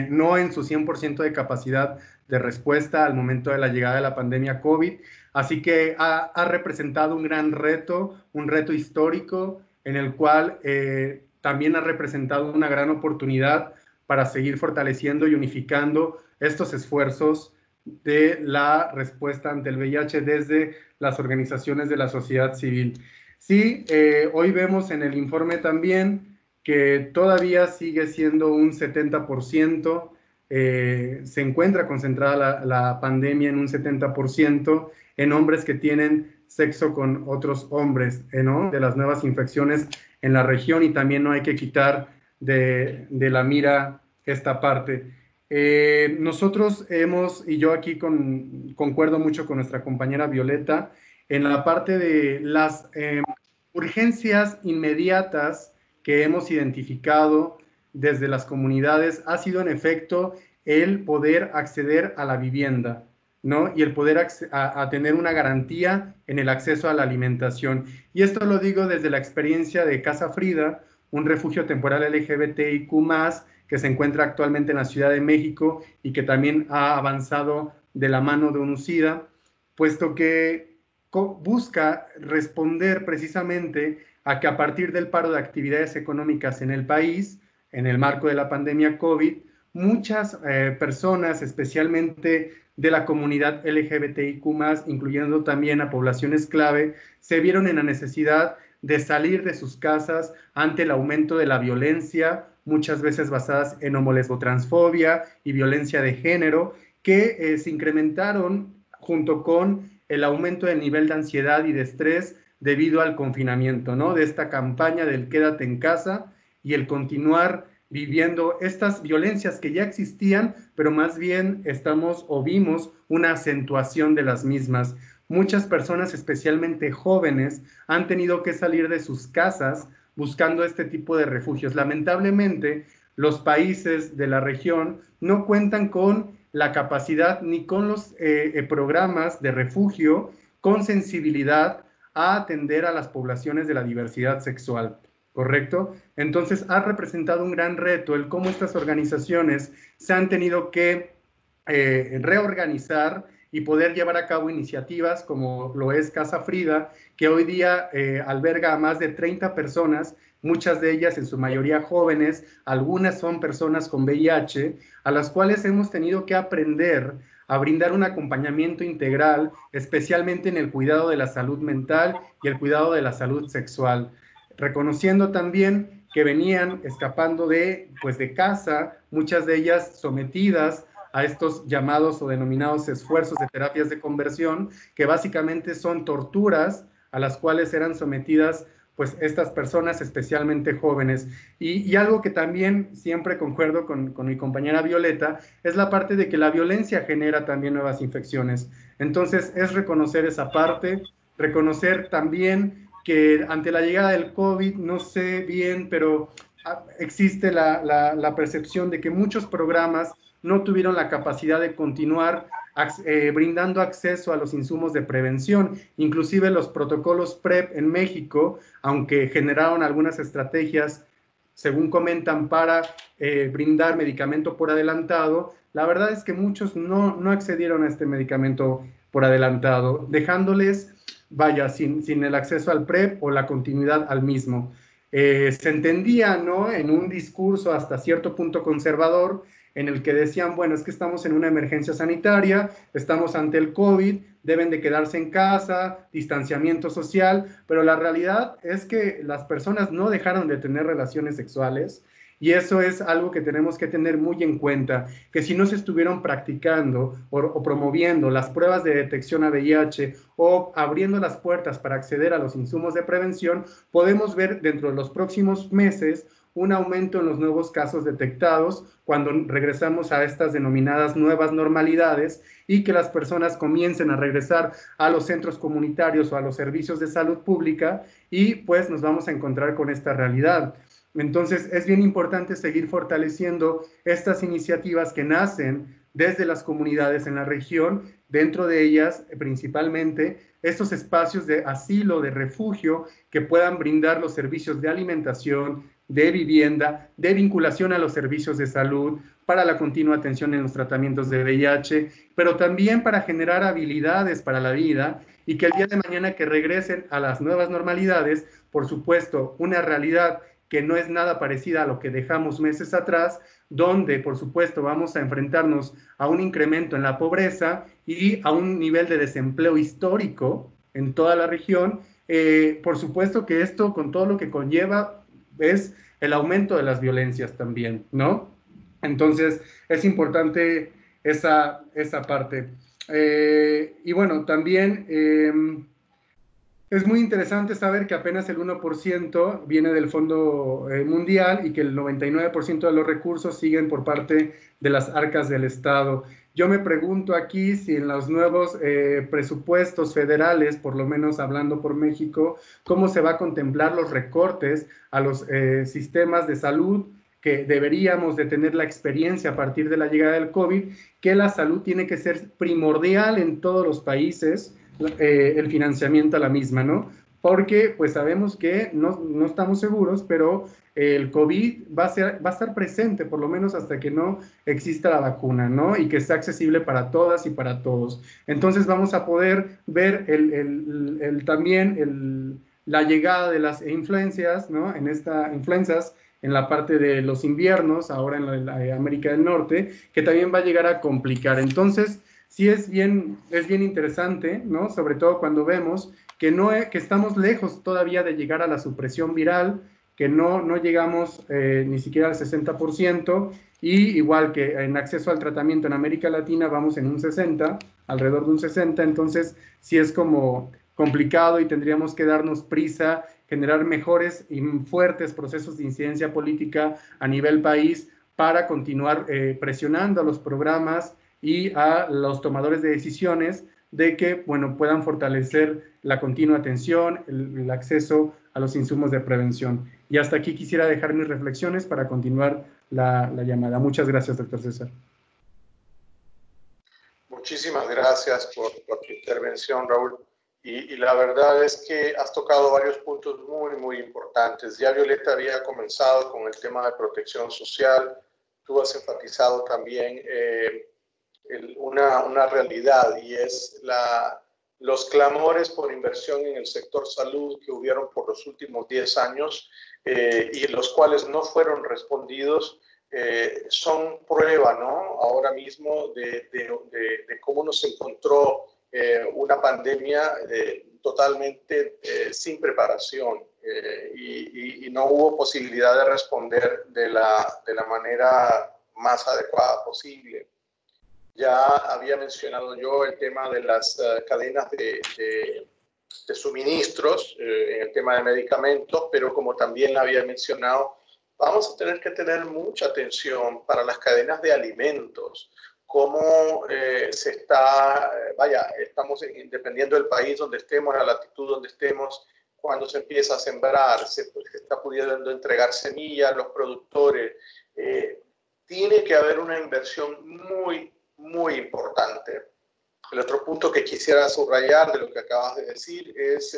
no en su 100% de capacidad de respuesta al momento de la llegada de la pandemia COVID, así que ha representado un gran reto, un reto histórico, en el cual también ha representado una gran oportunidad para seguir fortaleciendo y unificando estos esfuerzos de la respuesta ante el VIH desde las organizaciones de la sociedad civil. Sí, hoy vemos en el informe también que todavía sigue siendo un 70%, se encuentra concentrada la pandemia en un 70% en hombres que tienen sexo con otros hombres, ¿no? De las nuevas infecciones en la región, y también no hay que quitar de la mira esta parte. Nosotros y yo aquí concuerdo mucho con nuestra compañera Violeta, en la parte de las urgencias inmediatas que hemos identificado desde las comunidades ha sido en efecto el poder acceder a la vivienda, ¿no? Y el poder a tener una garantía en el acceso a la alimentación. Y esto lo digo desde la experiencia de Casa Frida, un refugio temporal LGBTIQ+, que se encuentra actualmente en la Ciudad de México y que también ha avanzado de la mano de ONUCIDA, puesto que busca responder precisamente a que a partir del paro de actividades económicas en el país, en el marco de la pandemia COVID, muchas personas, especialmente de la comunidad LGBTIQ+, incluyendo también a poblaciones clave, se vieron en la necesidad de salir de sus casas ante el aumento de la violencia, muchas veces basadas en homolesbotransfobia y violencia de género, que se incrementaron junto con el aumento del nivel de ansiedad y de estrés debido al confinamiento, ¿no? De esta campaña del quédate en casa y el continuar viviendo estas violencias que ya existían, pero más bien vimos una acentuación de las mismas. Muchas personas, especialmente jóvenes, han tenido que salir de sus casas buscando este tipo de refugios. Lamentablemente, los países de la región no cuentan con la capacidad ni con los programas de refugio con sensibilidad a atender a las poblaciones de la diversidad sexual, ¿correcto? Entonces ha representado un gran reto el cómo estas organizaciones se han tenido que reorganizar y poder llevar a cabo iniciativas como lo es Casa Frida, que hoy día alberga a más de 30 personas, muchas de ellas en su mayoría jóvenes, algunas son personas con VIH, a las cuales hemos tenido que aprender a brindar un acompañamiento integral, especialmente en el cuidado de la salud mental y el cuidado de la salud sexual, reconociendo también que venían escapando de casa, muchas de ellas sometidas a estos llamados o denominados esfuerzos de terapias de conversión, que básicamente son torturas a las cuales eran sometidas pues estas personas, especialmente jóvenes. Y algo que también siempre concuerdo con mi compañera Violeta, es la parte de que la violencia genera también nuevas infecciones. Entonces, es reconocer esa parte, reconocer también que ante la llegada del COVID, no sé bien, pero existe la percepción de que muchos programas no tuvieron la capacidad de continuar brindando acceso a los insumos de prevención. Inclusive los protocolos PrEP en México, aunque generaron algunas estrategias, según comentan, para brindar medicamento por adelantado, la verdad es que muchos no accedieron a este medicamento por adelantado, dejándoles, vaya, sin el acceso al PrEP o la continuidad al mismo. Se entendía, ¿no?, en un discurso hasta cierto punto conservador, en el que decían, bueno, es que estamos en una emergencia sanitaria, estamos ante el COVID, deben de quedarse en casa, distanciamiento social, pero la realidad es que las personas no dejaron de tener relaciones sexuales, y eso es algo que tenemos que tener muy en cuenta, que si no se estuvieron practicando o promoviendo las pruebas de detección a VIH o abriendo las puertas para acceder a los insumos de prevención, podemos ver dentro de los próximos meses un aumento en los nuevos casos detectados cuando regresamos a estas denominadas nuevas normalidades y que las personas comiencen a regresar a los centros comunitarios o a los servicios de salud pública, y pues nos vamos a encontrar con esta realidad. Entonces es bien importante seguir fortaleciendo estas iniciativas que nacen desde las comunidades en la región, dentro de ellas principalmente estos espacios de asilo, de refugio, que puedan brindar los servicios de alimentación, de vivienda, de vinculación a los servicios de salud, para la continua atención en los tratamientos de VIH, pero también para generar habilidades para la vida, y que el día de mañana que regresen a las nuevas normalidades, por supuesto, una realidad que no es nada parecida a lo que dejamos meses atrás, donde, por supuesto, vamos a enfrentarnos a un incremento en la pobreza y a un nivel de desempleo histórico en toda la región. Por supuesto que esto, con todo lo que conlleva, es el aumento de las violencias también, ¿no? Entonces, es importante esa parte. Y bueno, también es muy interesante saber que apenas el 1% viene del Fondo Mundial y que el 99% de los recursos siguen por parte de las arcas del Estado. Yo me pregunto aquí si en los nuevos presupuestos federales, por lo menos hablando por México, cómo se va a contemplar los recortes a los sistemas de salud, que deberíamos de tener la experiencia a partir de la llegada del COVID, que la salud tiene que ser primordial en todos los países, el financiamiento a la misma, ¿no? Porque pues sabemos que no estamos seguros, pero el COVID va a estar presente por lo menos hasta que no exista la vacuna, ¿no? Y que sea accesible para todas y para todos. Entonces vamos a poder ver también la llegada de las influencias, ¿no? Influencias en la parte de los inviernos, ahora en la América del Norte, que también va a llegar a complicar. Entonces, sí es bien interesante, ¿no? Sobre todo cuando vemos que estamos lejos todavía de llegar a la supresión viral, que no llegamos ni siquiera al 60%, y igual que en acceso al tratamiento en América Latina vamos en un 60%, alrededor de un 60%, entonces sí es como complicado y tendríamos que darnos prisa, generar mejores y fuertes procesos de incidencia política a nivel país para continuar presionando a los programas y a los tomadores de decisiones de que, bueno, puedan fortalecer la continua atención, el acceso a los insumos de prevención. Y hasta aquí quisiera dejar mis reflexiones para continuar la llamada. Muchas gracias, doctor César. Muchísimas gracias por tu intervención, Raúl. Y la verdad es que has tocado varios puntos muy importantes. Ya Violeta había comenzado con el tema de protección social. Tú has enfatizado también una realidad, y es los clamores por inversión en el sector salud que hubieron por los últimos 10 años y los cuales no fueron respondidos. Son prueba, ¿no? Ahora mismo de cómo nos encontró una pandemia totalmente sin preparación y no hubo posibilidad de responder de la manera más adecuada posible. Ya había mencionado yo el tema de las cadenas de suministros, en el tema de medicamentos, pero como también había mencionado, vamos a tener que tener mucha atención para las cadenas de alimentos. Cómo se está, estamos dependiendo del país donde estemos, la latitud donde estemos, cuando se empieza a sembrar, se está pudiendo entregar semillas a los productores. Tiene que haber una inversión muy importante. El otro punto que quisiera subrayar de lo que acabas de decir es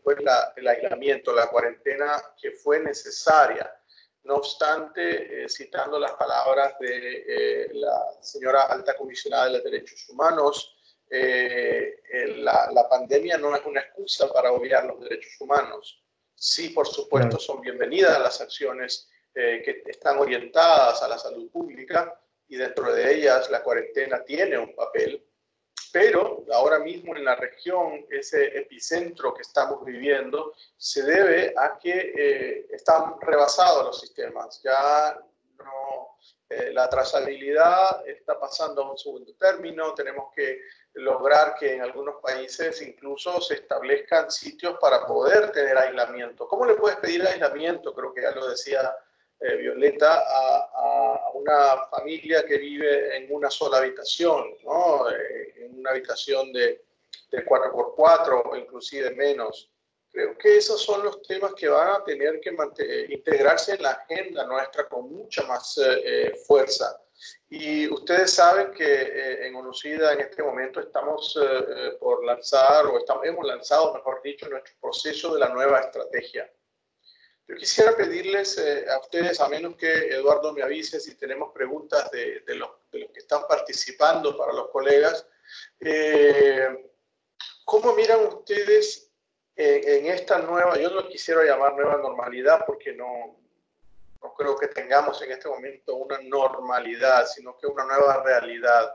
pues el aislamiento, la cuarentena que fue necesaria. No obstante, citando las palabras de la señora alta comisionada de los derechos humanos, la pandemia no es una excusa para obviar los derechos humanos. Sí, por supuesto, son bienvenidas las acciones que están orientadas a la salud pública y dentro de ellas la cuarentena tiene un papel, pero ahora mismo en la región, ese epicentro que estamos viviendo se debe a que están rebasados los sistemas. Ya no, la trazabilidad está pasando a un segundo término. Tenemos que lograr que en algunos países incluso se establezcan sitios para poder tener aislamiento. ¿Cómo le puedes pedir aislamiento? Creo que ya lo decía Violeta, a una familia que vive en una sola habitación, ¿no? En una habitación de 4x4 o inclusive menos. Creo que esos son los temas que van a tener que integrarse en la agenda nuestra con mucha más fuerza. Y ustedes saben que en ONUCIDA en este momento estamos por lanzar, hemos lanzado, mejor dicho, nuestro proceso de la nueva estrategia. Yo quisiera pedirles a ustedes, a menos que Eduardo me avise si tenemos preguntas de los que están participando para los colegas, ¿cómo miran ustedes en esta nueva, yo no quisiera llamar nueva normalidad porque no creo que tengamos en este momento una normalidad, sino que una nueva realidad?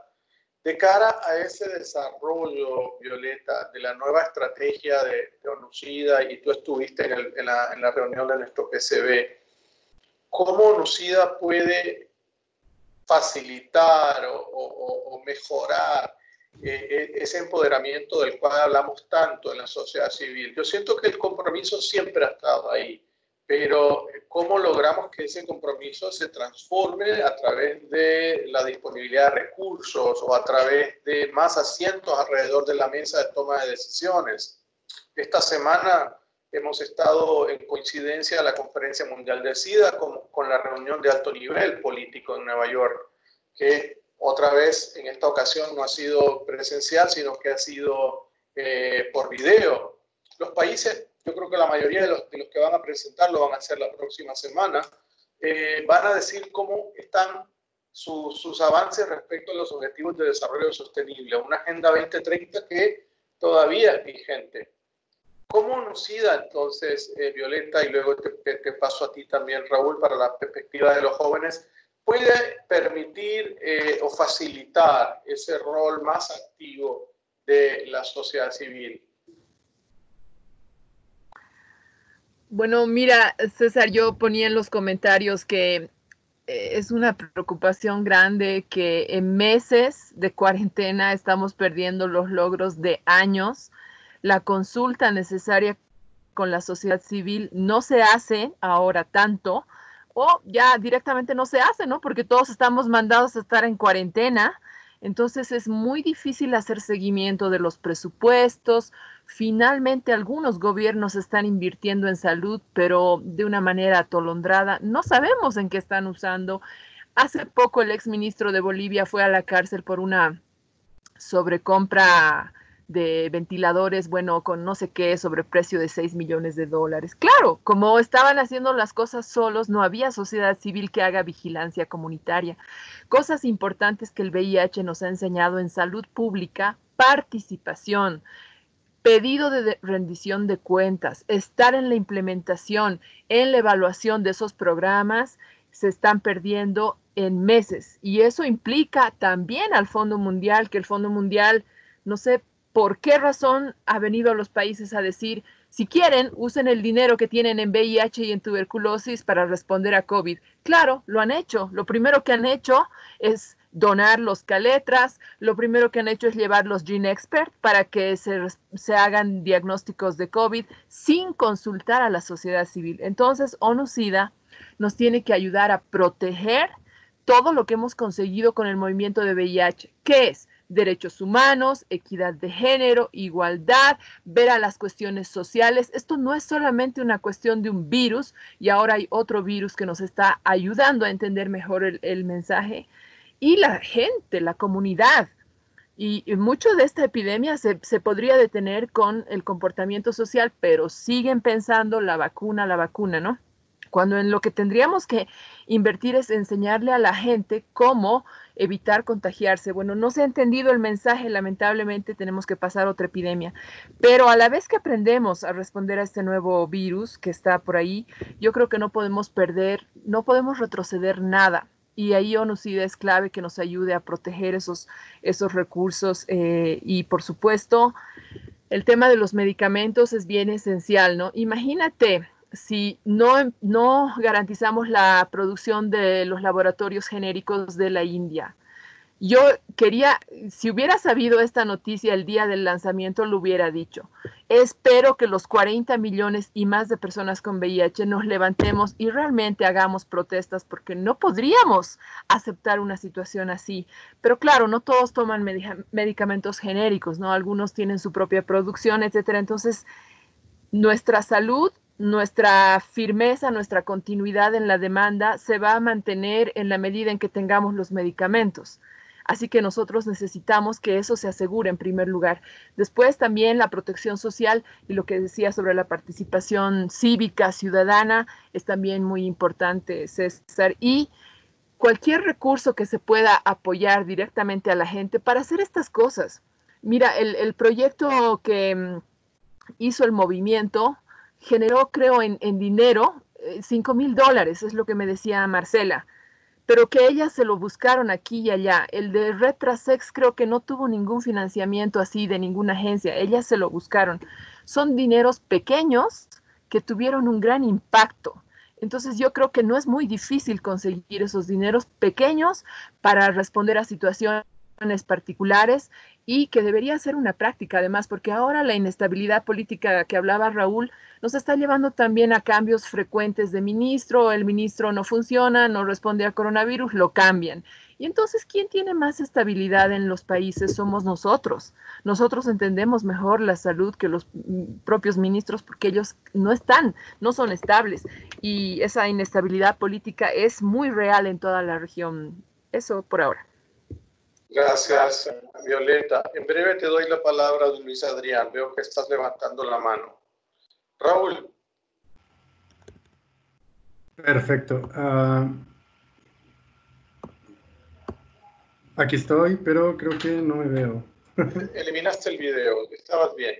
De cara a ese desarrollo, Violeta, de la nueva estrategia de ONUCIDA, y tú estuviste en la reunión de nuestro PCB, ¿cómo ONUCIDA puede facilitar o mejorar ese empoderamiento del cual hablamos tanto en la sociedad civil? Yo siento que el compromiso siempre ha estado ahí, pero ¿cómo logramos que ese compromiso se transforme a través de la disponibilidad de recursos o a través de más asientos alrededor de la mesa de toma de decisiones? Esta semana hemos estado en coincidencia a la Conferencia Mundial del SIDA con la reunión de alto nivel político en Nueva York, que otra vez en esta ocasión no ha sido presencial, sino que ha sido por video. Los países, yo creo que la mayoría de los que van a presentar, lo van a hacer la próxima semana, van a decir cómo están sus avances respecto a los objetivos de desarrollo sostenible, una Agenda 2030 que todavía es vigente. ¿Cómo ONUCIDA entonces, Violeta, y luego te paso a ti también, Raúl, para la perspectiva de los jóvenes, puede permitir o facilitar ese rol más activo de la sociedad civil? Bueno, mira, César, yo ponía en los comentarios que es una preocupación grande que en meses de cuarentena estamos perdiendo los logros de años. La consulta necesaria con la sociedad civil no se hace ahora tanto, o ya directamente no se hace, ¿no? Porque todos estamos mandados a estar en cuarentena. Entonces es muy difícil hacer seguimiento de los presupuestos. Finalmente, algunos gobiernos están invirtiendo en salud, pero de una manera atolondrada. No sabemos en qué están usando. Hace poco el exministro de Bolivia fue a la cárcel por una sobrecompra de ventiladores, bueno, con no sé qué, sobreprecio de $6 millones. Claro, como estaban haciendo las cosas solos, no había sociedad civil que haga vigilancia comunitaria. Cosas importantes que el VIH nos ha enseñado en salud pública: participación, pedido de rendición de cuentas, estar en la implementación, en la evaluación de esos programas, se están perdiendo en meses. Y eso implica también al Fondo Mundial, que el Fondo Mundial, no sé por qué razón, ha venido a los países a decir: si quieren, usen el dinero que tienen en VIH y en tuberculosis para responder a COVID. Claro, lo han hecho. Lo primero que han hecho es donar los caletras. Lo primero que han hecho es llevar los GeneXpert para que se hagan diagnósticos de COVID sin consultar a la sociedad civil. Entonces, ONU-SIDA nos tiene que ayudar a proteger todo lo que hemos conseguido con el movimiento de VIH, que es derechos humanos, equidad de género, igualdad, ver a las cuestiones sociales. Esto no es solamente una cuestión de un virus, y ahora hay otro virus que nos está ayudando a entender mejor el mensaje. Y la gente, la comunidad. Y mucho de esta epidemia se podría detener con el comportamiento social, pero siguen pensando la vacuna, ¿no? Cuando en lo que tendríamos que invertir es enseñarle a la gente cómo evitar contagiarse. Bueno, no se ha entendido el mensaje, lamentablemente tenemos que pasar otra epidemia. Pero a la vez que aprendemos a responder a este nuevo virus que está por ahí, yo creo que no podemos retroceder nada. Y ahí ONU-SIDA es clave que nos ayude a proteger esos recursos. Y por supuesto, el tema de los medicamentos es bien esencial, ¿no? Imagínate si no garantizamos la producción de los laboratorios genéricos de la India. Yo si hubiera sabido esta noticia el día del lanzamiento, lo hubiera dicho. Espero que los 40 millones y más de personas con VIH nos levantemos y realmente hagamos protestas, porque no podríamos aceptar una situación así. Pero claro, no todos toman medicamentos genéricos, ¿no? Algunos tienen su propia producción, etcétera. Entonces, nuestra salud, nuestra firmeza, nuestra continuidad en la demanda se va a mantener en la medida en que tengamos los medicamentos. Así que nosotros necesitamos que eso se asegure en primer lugar. Después también la protección social y lo que decía sobre la participación cívica, ciudadana, es también muy importante, César. Y cualquier recurso que se pueda apoyar directamente a la gente para hacer estas cosas. Mira, el proyecto que hizo el movimiento generó, creo, en dinero, $5,000, es lo que me decía Marcela, pero que ellas se lo buscaron aquí y allá. El de Retrasex creo que no tuvo ningún financiamiento así de ninguna agencia, ellas se lo buscaron. Son dineros pequeños que tuvieron un gran impacto. Entonces yo creo que no es muy difícil conseguir esos dineros pequeños para responder a situaciones particulares, y que debería ser una práctica además, porque ahora la inestabilidad política que hablaba Raúl nos está llevando también a cambios frecuentes de ministro. El ministro no funciona, no responde al coronavirus, lo cambian. Y entonces, ¿quién tiene más estabilidad en los países? Somos nosotros. Nosotros entendemos mejor la salud que los propios ministros, porque ellos no son estables. Y esa inestabilidad política es muy real en toda la región. Eso por ahora. Gracias, Violeta. En breve te doy la palabra a Luis Adrián. Veo que estás levantando la mano. Raúl. Perfecto. Aquí estoy, pero creo que no me veo. Eliminaste el video. Estabas bien.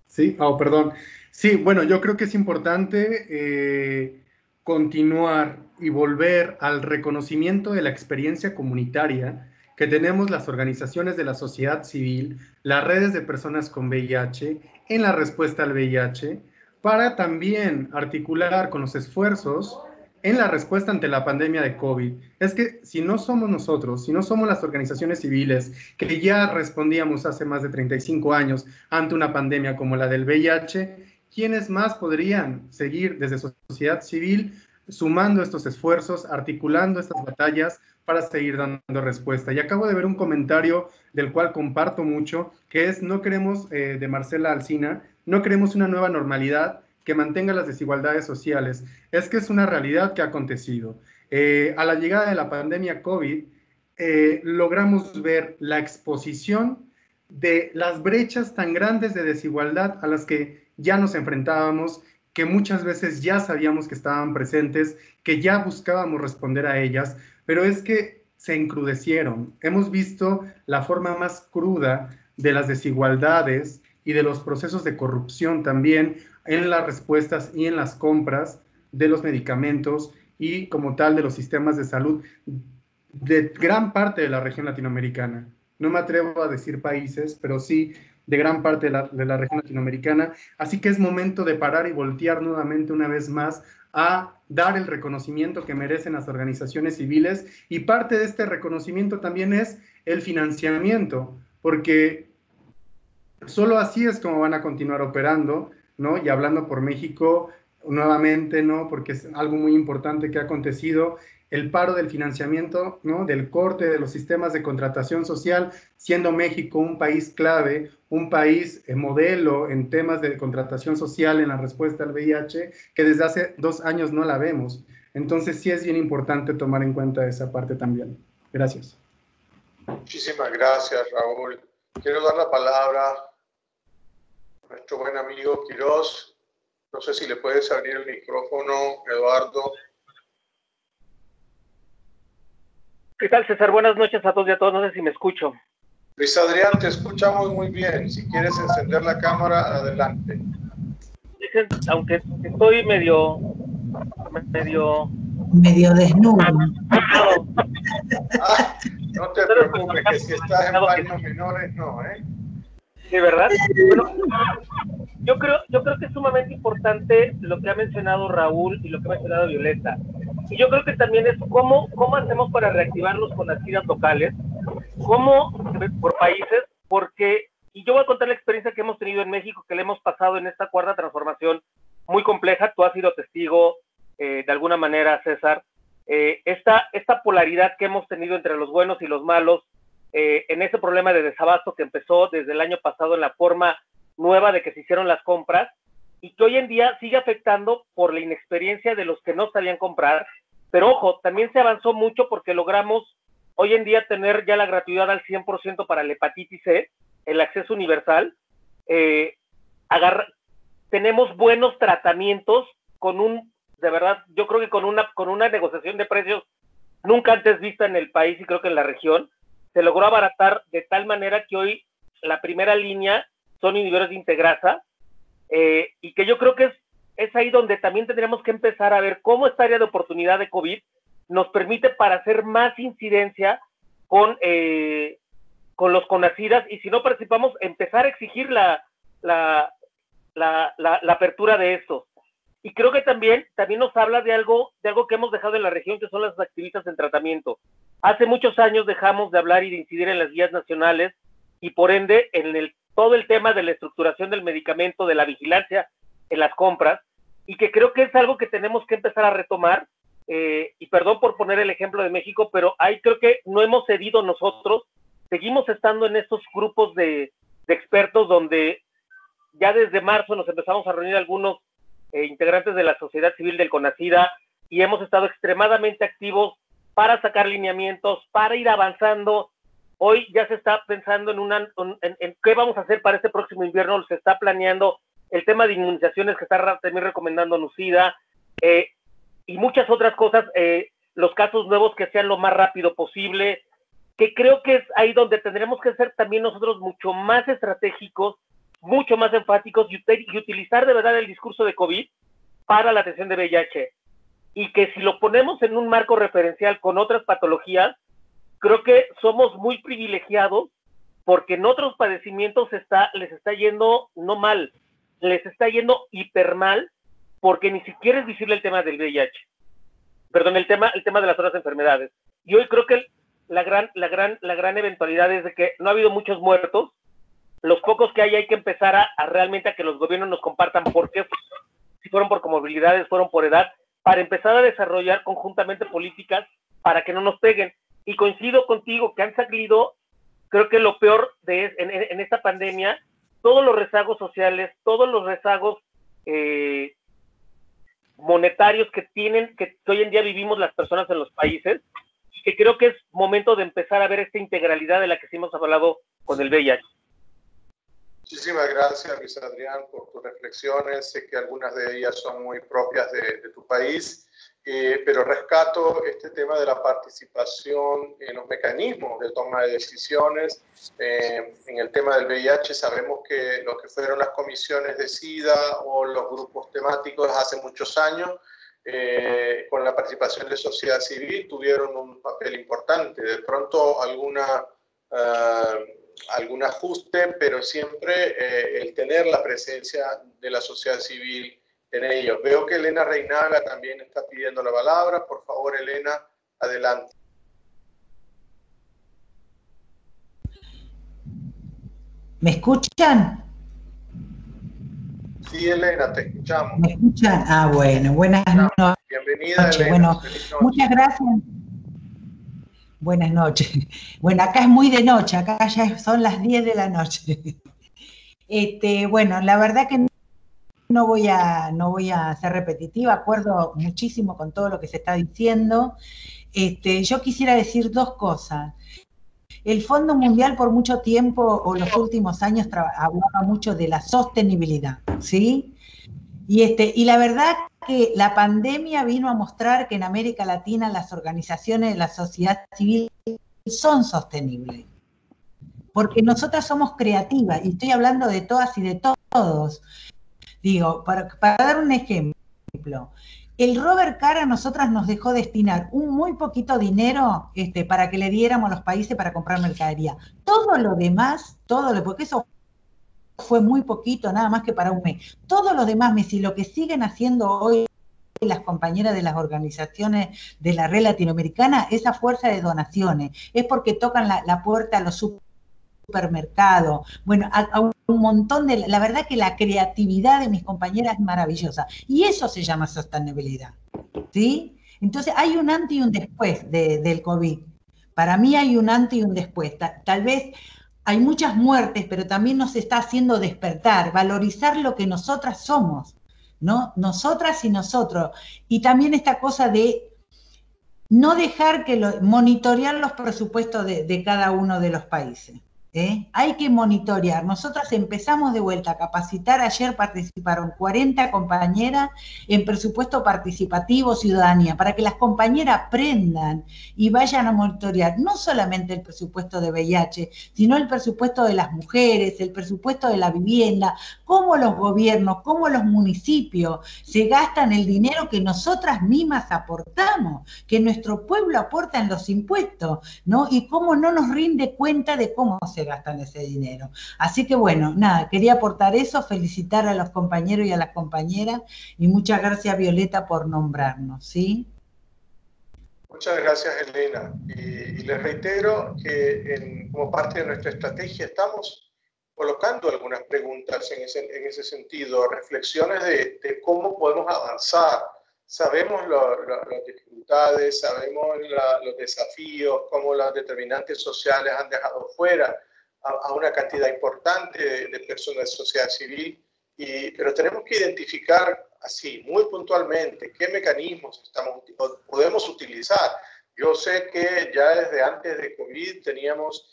Sí, perdón. Sí, bueno, yo creo que es importante continuar y volver al reconocimiento de la experiencia comunitaria que tenemos las organizaciones de la sociedad civil, las redes de personas con VIH, en la respuesta al VIH, para también articular con los esfuerzos en la respuesta ante la pandemia de COVID. Es que si no somos nosotros, si no somos las organizaciones civiles que ya respondíamos hace más de 35 años ante una pandemia como la del VIH, ¿quiénes más podrían seguir desde sociedad civil sumando estos esfuerzos, articulando estas batallas para seguir dando respuesta? Y acabo de ver un comentario del cual comparto mucho, que es, no queremos, de Marcela Alsina, no queremos una nueva normalidad que mantenga las desigualdades sociales. Es que es una realidad que ha acontecido. A la llegada de la pandemia COVID, logramos ver la exposición de las brechas tan grandes de desigualdad a las que ya nos enfrentábamos, que muchas veces ya sabíamos que estaban presentes, que ya buscábamos responder a ellas, pero es que se encrudecieron. Hemos visto la forma más cruda de las desigualdades y de los procesos de corrupción también en las respuestas y en las compras de los medicamentos y como tal de los sistemas de salud de gran parte de la región latinoamericana. No me atrevo a decir países, pero sí de gran parte de la región latinoamericana. Así que es momento de parar y voltear nuevamente una vez más a dar el reconocimiento que merecen las organizaciones civiles, y parte de este reconocimiento también es el financiamiento, porque solo así es como van a continuar operando, ¿no? Y hablando por México nuevamente, ¿no? Porque es algo muy importante que ha acontecido, el paro del financiamiento, ¿no? Del corte de los sistemas de contratación social, siendo México un país clave, un país modelo en temas de contratación social en la respuesta al VIH, que desde hace 2 años no la vemos. Entonces sí es bien importante tomar en cuenta esa parte también. Gracias. Muchísimas gracias, Raúl. Quiero dar la palabra a nuestro buen amigo Quirós. No sé si le puedes abrir el micrófono, Eduardo. ¿Qué tal, César? Buenas noches a todos y a todas. No sé si me escucho. Luis Adrián, te escuchamos muy bien. Si quieres encender la cámara, adelante. Dicen, aunque estoy medio desnudo. No te preocupes, que si estás en baños menores, no, ¿eh? Sí, ¿verdad? Bueno, yo creo que es sumamente importante lo que ha mencionado Raúl y lo que ha mencionado Violeta. Y yo creo que también es cómo hacemos para reactivarlos con las giras locales, cómo por países, porque, y yo voy a contar la experiencia que hemos tenido en México, que le hemos pasado en esta cuarta transformación muy compleja. Tú has sido testigo de alguna manera, César, esta polaridad que hemos tenido entre los buenos y los malos, en ese problema de desabasto que empezó desde el año pasado en la forma nueva de que se hicieron las compras, y que hoy en día sigue afectando por la inexperiencia de los que no sabían comprar. Pero ojo, también se avanzó mucho porque logramos hoy en día tener ya la gratuidad al 100% para la hepatitis C, el acceso universal. Tenemos buenos tratamientos de verdad, yo creo que con una negociación de precios nunca antes vista en el país y creo que en la región, se logró abaratar de tal manera que hoy la primera línea son inhibidores de integrasa, y que yo creo que es ahí donde también tendríamos que empezar a ver cómo esta área de oportunidad de COVID nos permite para hacer más incidencia con los CONACYDAS, y si no participamos, empezar a exigir la apertura de estos. Y creo que también nos habla de algo que hemos dejado en la región, que son las activistas en tratamiento. Hace muchos años dejamos de hablar y de incidir en las guías nacionales y por ende en todo el tema de la estructuración del medicamento, de la vigilancia en las compras, y que creo que es algo que tenemos que empezar a retomar. Y perdón por poner el ejemplo de México, pero ahí creo que no hemos cedido nosotros, seguimos estando en estos grupos de expertos donde ya desde marzo nos empezamos a reunir algunos integrantes de la sociedad civil del CONACYDA y hemos estado extremadamente activos para sacar lineamientos, para ir avanzando. Hoy ya se está pensando en qué vamos a hacer para este próximo invierno, se está planeando el tema de inmunizaciones que está también recomendando NUCIDA, y muchas otras cosas, los casos nuevos que sean lo más rápido posible, que creo que es ahí donde tendremos que ser también nosotros mucho más estratégicos, mucho más enfáticos y utilizar de verdad el discurso de COVID para la atención de VIH. Y que si lo ponemos en un marco referencial con otras patologías, creo que somos muy privilegiados porque en otros padecimientos les está yendo no mal, les está yendo hiper mal, porque ni siquiera es visible el tema del VIH. Perdón, el tema de las otras enfermedades. Y hoy creo que la gran eventualidad es de que no ha habido muchos muertos. Los pocos que hay que empezar a realmente a que los gobiernos nos compartan por qué, si fueron por comorbilidades, fueron por edad, para empezar a desarrollar conjuntamente políticas para que no nos peguen. Y coincido contigo que han salido, creo que lo peor en esta pandemia, todos los rezagos sociales, todos los rezagos monetarios que hoy en día vivimos las personas en los países, y que creo que es momento de empezar a ver esta integralidad de la que sí hemos hablado con el VIH. Muchísimas gracias, Luis Adrián, por tus reflexiones. Sé que algunas de ellas son muy propias de tu país, pero rescato este tema de la participación en los mecanismos de toma de decisiones. En el tema del VIH sabemos que lo que fueron las comisiones de SIDA o los grupos temáticos hace muchos años, con la participación de sociedad civil, tuvieron un papel importante. De pronto algún ajuste, pero siempre el tener la presencia de la sociedad civil en ello. Veo que Elena Reinaga también está pidiendo la palabra. Por favor, Elena, adelante. ¿Me escuchan? Sí, Elena, te escuchamos. ¿Me escuchan? Ah, bueno, buenas noches. Bienvenida, Elena. Bueno, muchas gracias. Buenas noches. Bueno, acá es muy de noche, acá ya son las 10 de la noche. Bueno, la verdad que no voy a ser repetitiva, acuerdo muchísimo con todo lo que se está diciendo. Yo quisiera decir dos cosas. El Fondo Mundial por mucho tiempo, o los últimos años, hablaba mucho de la sostenibilidad, ¿sí? Y la verdad que la pandemia vino a mostrar que en América Latina las organizaciones de la sociedad civil son sostenibles. Porque nosotras somos creativas, y estoy hablando de todas y de todos. Digo, para dar un ejemplo, el Robert Carr a nosotras nos dejó destinar un muy poquito dinero para que le diéramos a los países para comprar mercadería. Todo lo demás, porque eso fue muy poquito, nada más que para un mes. Todo lo demás, Messi, lo que siguen haciendo hoy las compañeras de las organizaciones de la red latinoamericana, esa fuerza de donaciones, es porque tocan la puerta a los supermercados, bueno, a un montón de... La verdad que la creatividad de mis compañeras es maravillosa, y eso se llama sostenibilidad, ¿sí? Entonces hay un antes y un después del COVID. Para mí hay un antes y un después. Tal vez hay muchas muertes, pero también nos está haciendo despertar, valorizar lo que nosotras somos, ¿no? Nosotras y nosotros. Y también esta cosa de no dejar monitorear los presupuestos de cada uno de los países. Hay que monitorear. Nosotras empezamos de vuelta a capacitar. Ayer participaron 40 compañeras en presupuesto participativo ciudadanía, para que las compañeras aprendan y vayan a monitorear no solamente el presupuesto de VIH, sino el presupuesto de las mujeres, el presupuesto de la vivienda, cómo los gobiernos, cómo los municipios se gastan el dinero que nosotras mismas aportamos, que nuestro pueblo aporta en los impuestos, ¿no? Y cómo no nos rinde cuenta de cómo se gastan ese dinero. Así que bueno, nada, quería aportar eso, felicitar a los compañeros y a las compañeras, y muchas gracias, Violeta, por nombrarnos, ¿sí? Muchas gracias, Elena. Y les reitero que como parte de nuestra estrategia estamos colocando algunas preguntas en ese sentido, reflexiones de cómo podemos avanzar. Sabemos las dificultades, sabemos los desafíos, cómo las determinantes sociales han dejado fuera a una cantidad importante de personas de sociedad civil, pero tenemos que identificar así, muy puntualmente, qué mecanismos podemos utilizar. Yo sé que ya desde antes de COVID teníamos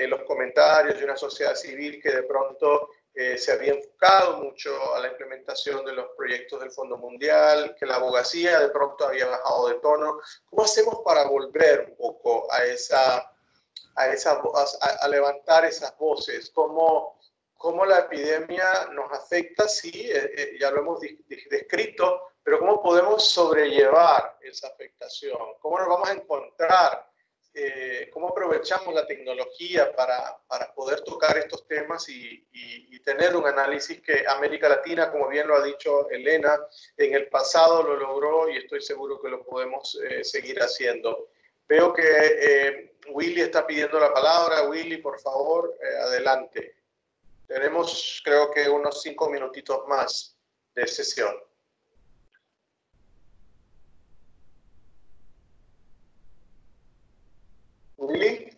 los comentarios de una sociedad civil que de pronto se había enfocado mucho a la implementación de los proyectos del Fondo Mundial, que la abogacía de pronto había bajado de tono. ¿Cómo hacemos para volver un poco a levantar esas voces? ¿Cómo la epidemia nos afecta? Sí, ya lo hemos descrito, pero ¿cómo podemos sobrellevar esa afectación? ¿Cómo nos vamos a encontrar? ¿Cómo aprovechamos la tecnología para poder tocar estos temas y tener un análisis que América Latina, como bien lo ha dicho Elena, en el pasado lo logró y estoy seguro que lo podemos seguir haciendo? Veo que Willy está pidiendo la palabra. Willy, por favor, adelante. Tenemos, creo que, unos 5 minutitos más de sesión. ¿Willy?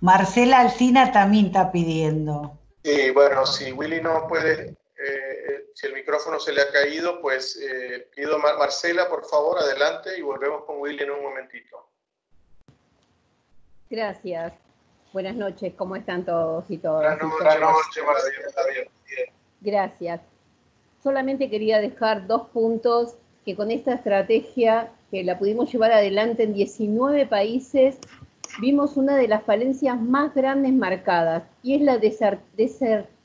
Marcela Alsina también está pidiendo. Sí, bueno, si Willy no puede, si el micrófono se le ha caído, pues pido Marcela, por favor, adelante, y volvemos con Willy en un momentito. Gracias. Buenas noches, ¿cómo están todos y todas? Buenas noches, está bien. Gracias. Solamente quería dejar 2 puntos que con esta estrategia que la pudimos llevar adelante en 19 países, vimos una de las falencias más grandes marcadas, y es la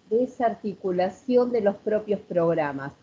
desarticulación de los propios programas.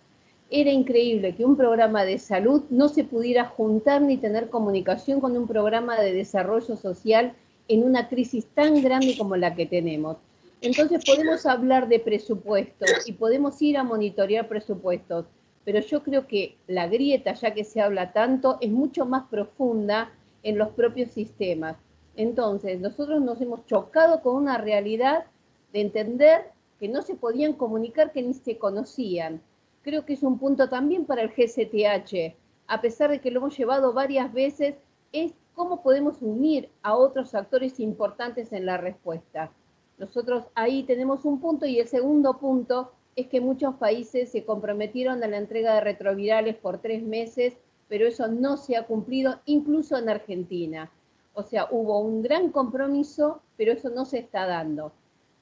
Era increíble que un programa de salud no se pudiera juntar ni tener comunicación con un programa de desarrollo social en una crisis tan grande como la que tenemos. Entonces podemos hablar de presupuestos y podemos ir a monitorear presupuestos, pero yo creo que la grieta, ya que se habla tanto, es mucho más profunda en los propios sistemas. Entonces, nosotros nos hemos chocado con una realidad de entender que no se podían comunicar, que ni se conocían. Creo que es un punto también para el GCTH, a pesar de que lo hemos llevado varias veces, es cómo podemos unir a otros actores importantes en la respuesta. Nosotros ahí tenemos un punto, y el segundo punto es que muchos países se comprometieron a la entrega de retrovirales por 3 meses, pero eso no se ha cumplido, incluso en Argentina. O sea, hubo un gran compromiso, pero eso no se está dando.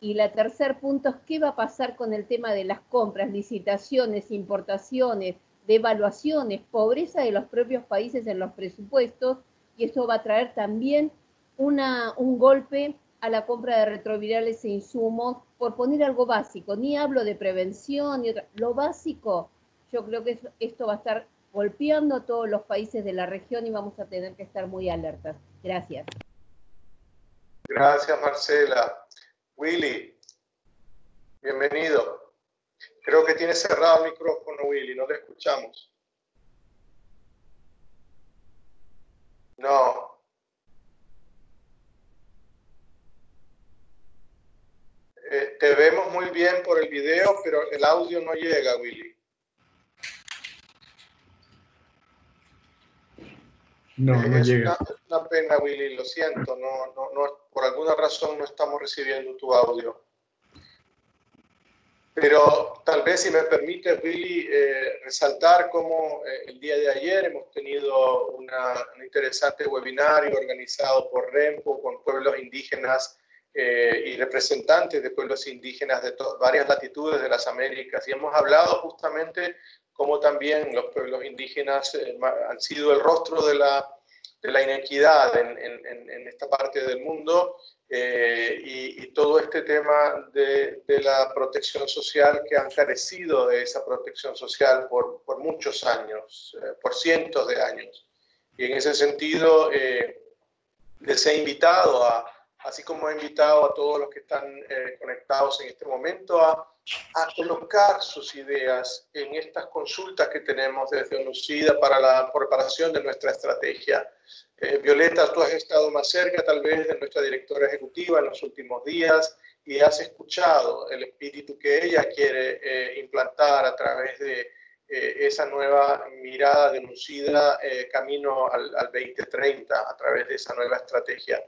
Y el tercer punto es qué va a pasar con el tema de las compras, licitaciones, importaciones, devaluaciones, pobreza de los propios países en los presupuestos, y eso va a traer también un golpe a la compra de retrovirales e insumos, por poner algo básico. Ni hablo de prevención, ni otra. Lo básico, yo creo que esto va a estar golpeando a todos los países de la región y vamos a tener que estar muy alertas. Gracias. Gracias, Marcela. Willy, bienvenido. Creo que tiene cerrado el micrófono, Willy, no te escuchamos. No. Te vemos muy bien por el video, pero el audio no llega, Willy. No llega. Es una pena, Willy, lo siento. Por alguna razón no estamos recibiendo tu audio. Pero tal vez, si me permite, Willy, resaltar cómo el día de ayer hemos tenido un interesante webinario organizado por REMPO con pueblos indígenas y representantes de pueblos indígenas de varias latitudes de las Américas. Y hemos hablado justamente cómo también los pueblos indígenas han sido el rostro de la inequidad en esta parte del mundo, y todo este tema de la protección social, que han carecido de esa protección social por muchos años, por cientos de años. Y en ese sentido, les he invitado así como he invitado a todos los que están conectados en este momento, a colocar sus ideas en estas consultas que tenemos desde ONUCIDA para la preparación de nuestra estrategia. Violeta, tú has estado más cerca tal vez de nuestra directora ejecutiva en los últimos días y has escuchado el espíritu que ella quiere implantar a través de esa nueva mirada de ONUCIDA camino al 2030, a través de esa nueva estrategia.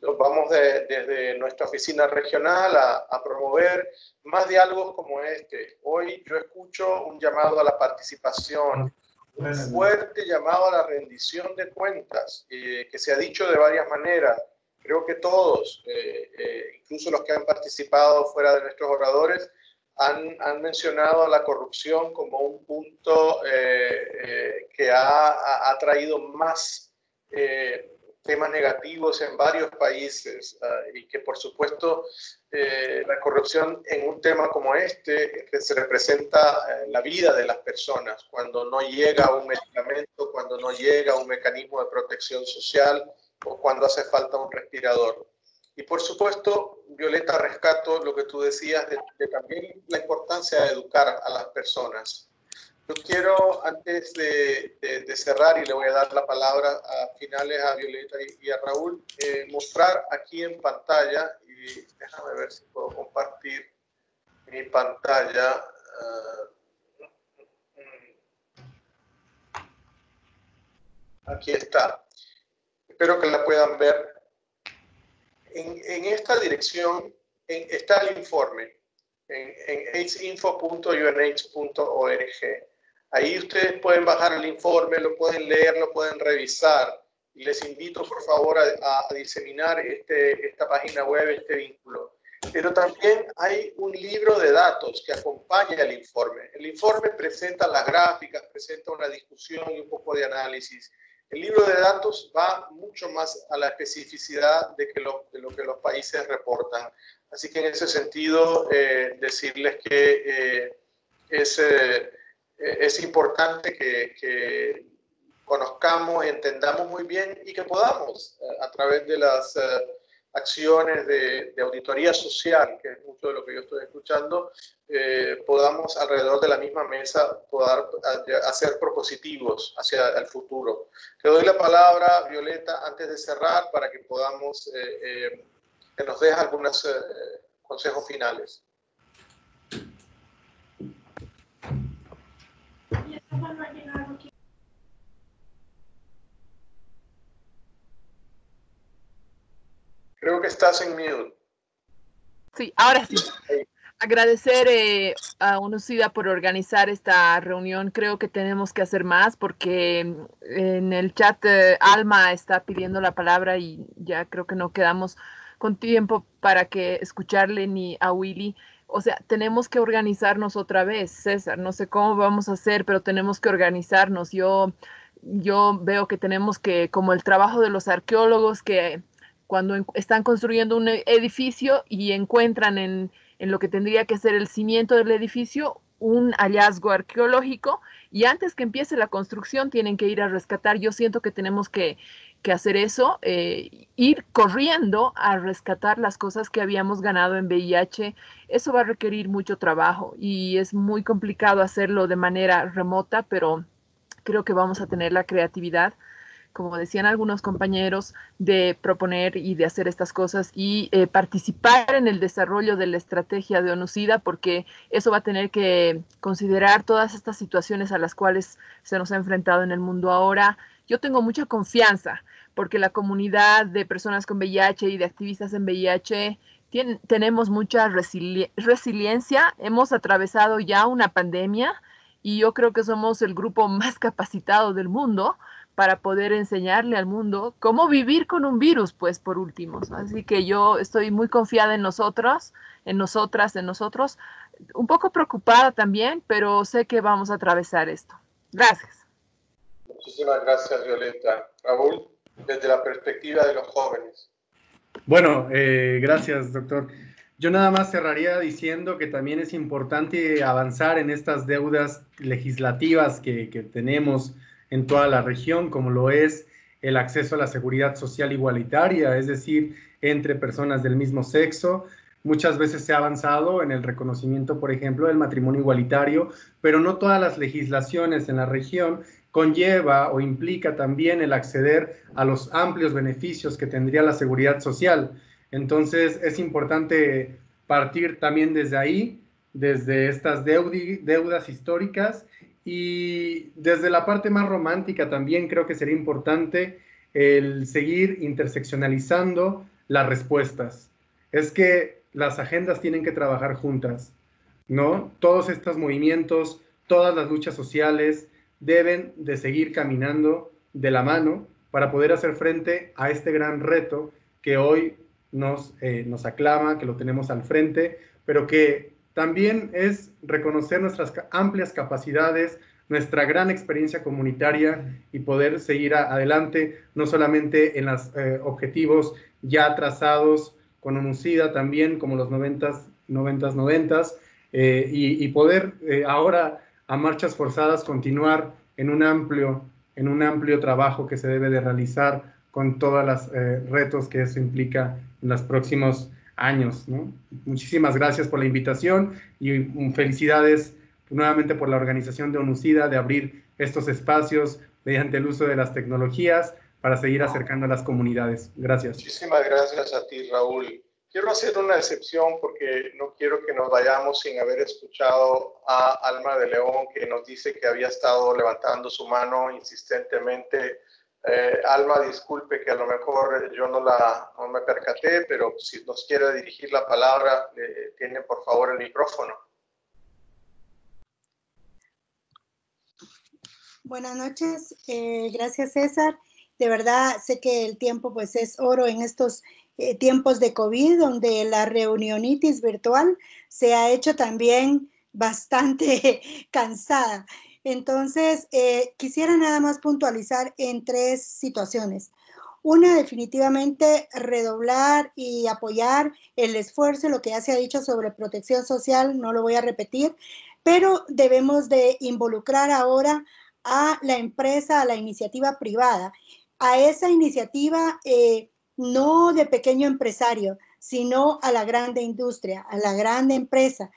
Vamos desde nuestra oficina regional a promover más diálogos como este. Hoy yo escucho un llamado a la participación, un fuerte llamado a la rendición de cuentas, que se ha dicho de varias maneras. Creo que todos, incluso los que han participado fuera de nuestros oradores, han mencionado la corrupción como un punto que ha traído más temas negativos en varios países, y que por supuesto la corrupción en un tema como este que se representa la vida de las personas cuando no llega un medicamento, cuando no llega un mecanismo de protección social o cuando hace falta un respirador. Y por supuesto, Violeta, rescato lo que tú decías de también la importancia de educar a las personas. Yo quiero, antes de cerrar, y le voy a dar la palabra a finales a Violeta y a Raúl, mostrar aquí en pantalla, y déjame ver si puedo compartir mi pantalla. Aquí está. Espero que la puedan ver. En esta dirección está el informe, en aidsinfo.unh.org. Ahí ustedes pueden bajar el informe, lo pueden leer, lo pueden revisar. Y les invito, por favor, a diseminar esta página web, este vínculo. Pero también hay un libro de datos que acompaña el informe. El informe presenta las gráficas, presenta una discusión y un poco de análisis. El libro de datos va mucho más a la especificidad de lo que los países reportan. Así que en ese sentido, decirles que es importante que conozcamos, entendamos muy bien y que podamos, a través de acciones de auditoría social, que es mucho de lo que yo estoy escuchando, podamos alrededor de la misma mesa poder hacer propositivos hacia el futuro. Te doy la palabra, Violeta, antes de cerrar, para que podamos, que nos dejes algunos consejos finales. Creo que estás en mute. Sí, ahora sí. Agradecer a UNOCIDA por organizar esta reunión. Creo que tenemos que hacer más porque en el chat Alma está pidiendo la palabra y ya creo que no quedamos con tiempo para que escucharle ni a Willy. O sea, tenemos que organizarnos otra vez, César. No sé cómo vamos a hacer, pero tenemos que organizarnos. Yo veo que tenemos que, como el trabajo de los arqueólogos que cuando están construyendo un edificio y encuentran en lo que tendría que ser el cimiento del edificio un hallazgo arqueológico y antes que empiece la construcción tienen que ir a rescatar. Yo siento que tenemos que hacer eso, ir corriendo a rescatar las cosas que habíamos ganado en VIH. Eso va a requerir mucho trabajo y es muy complicado hacerlo de manera remota, pero creo que vamos a tener la creatividad, como decían algunos compañeros, de proponer y de hacer estas cosas y participar en el desarrollo de la estrategia de ONUCIDA, porque eso va a tener que considerar todas estas situaciones a las cuales se nos ha enfrentado en el mundo ahora. Yo tengo mucha confianza porque la comunidad de personas con VIH y de activistas en VIH tenemos mucha resiliencia, hemos atravesado ya una pandemia y yo creo que somos el grupo más capacitado del mundo para poder enseñarle al mundo cómo vivir con un virus, pues, por último. Así que yo estoy muy confiada en nosotros, en nosotras, en nosotros, un poco preocupada también, pero sé que vamos a atravesar esto. Gracias. Muchísimas gracias, Violeta. Raúl, desde la perspectiva de los jóvenes. Bueno, gracias, doctor. Yo nada más cerraría diciendo que también es importante avanzar en estas deudas legislativas que tenemos en toda la región, como lo es el acceso a la seguridad social igualitaria, es decir, entre personas del mismo sexo. Muchas veces se ha avanzado en el reconocimiento, por ejemplo, del matrimonio igualitario, pero no todas las legislaciones en la región conlleva o implica también el acceder a los amplios beneficios que tendría la seguridad social. Entonces, es importante partir también desde ahí, desde estas deudas históricas. Y desde la parte más romántica también creo que sería importante el seguir interseccionalizando las respuestas. Es que las agendas tienen que trabajar juntas, ¿no? Todos estos movimientos, todas las luchas sociales deben de seguir caminando de la mano para poder hacer frente a este gran reto que hoy nos aclama, que lo tenemos al frente, pero que también es reconocer nuestras amplias capacidades, nuestra gran experiencia comunitaria y poder seguir adelante, no solamente en los objetivos ya trazados con UNOCIDA también, como los 90s, y poder ahora a marchas forzadas continuar en un amplio trabajo que se debe de realizar con todos los retos que eso implica en los próximos años, ¿no? Muchísimas gracias por la invitación y felicidades nuevamente por la organización de ONUCIDA de abrir estos espacios mediante el uso de las tecnologías para seguir acercando a las comunidades. Gracias. Muchísimas gracias a ti, Raúl. Quiero hacer una excepción porque no quiero que nos vayamos sin haber escuchado a Alma de León, que nos dice que había estado levantando su mano insistentemente. Alma, disculpe que a lo mejor yo no me percaté, pero si nos quiere dirigir la palabra, tiene por favor el micrófono. Buenas noches, gracias César. De verdad sé que el tiempo pues es oro en estos tiempos de COVID, donde la reunionitis virtual se ha hecho también bastante cansada. Entonces, quisiera nada más puntualizar en 3 situaciones. Una, definitivamente redoblar y apoyar el esfuerzo, lo que ya se ha dicho sobre protección social, no lo voy a repetir, pero debemos de involucrar ahora a la empresa, a la iniciativa privada. A esa iniciativa no de pequeño empresario, sino a la grande industria, a la grande empresa.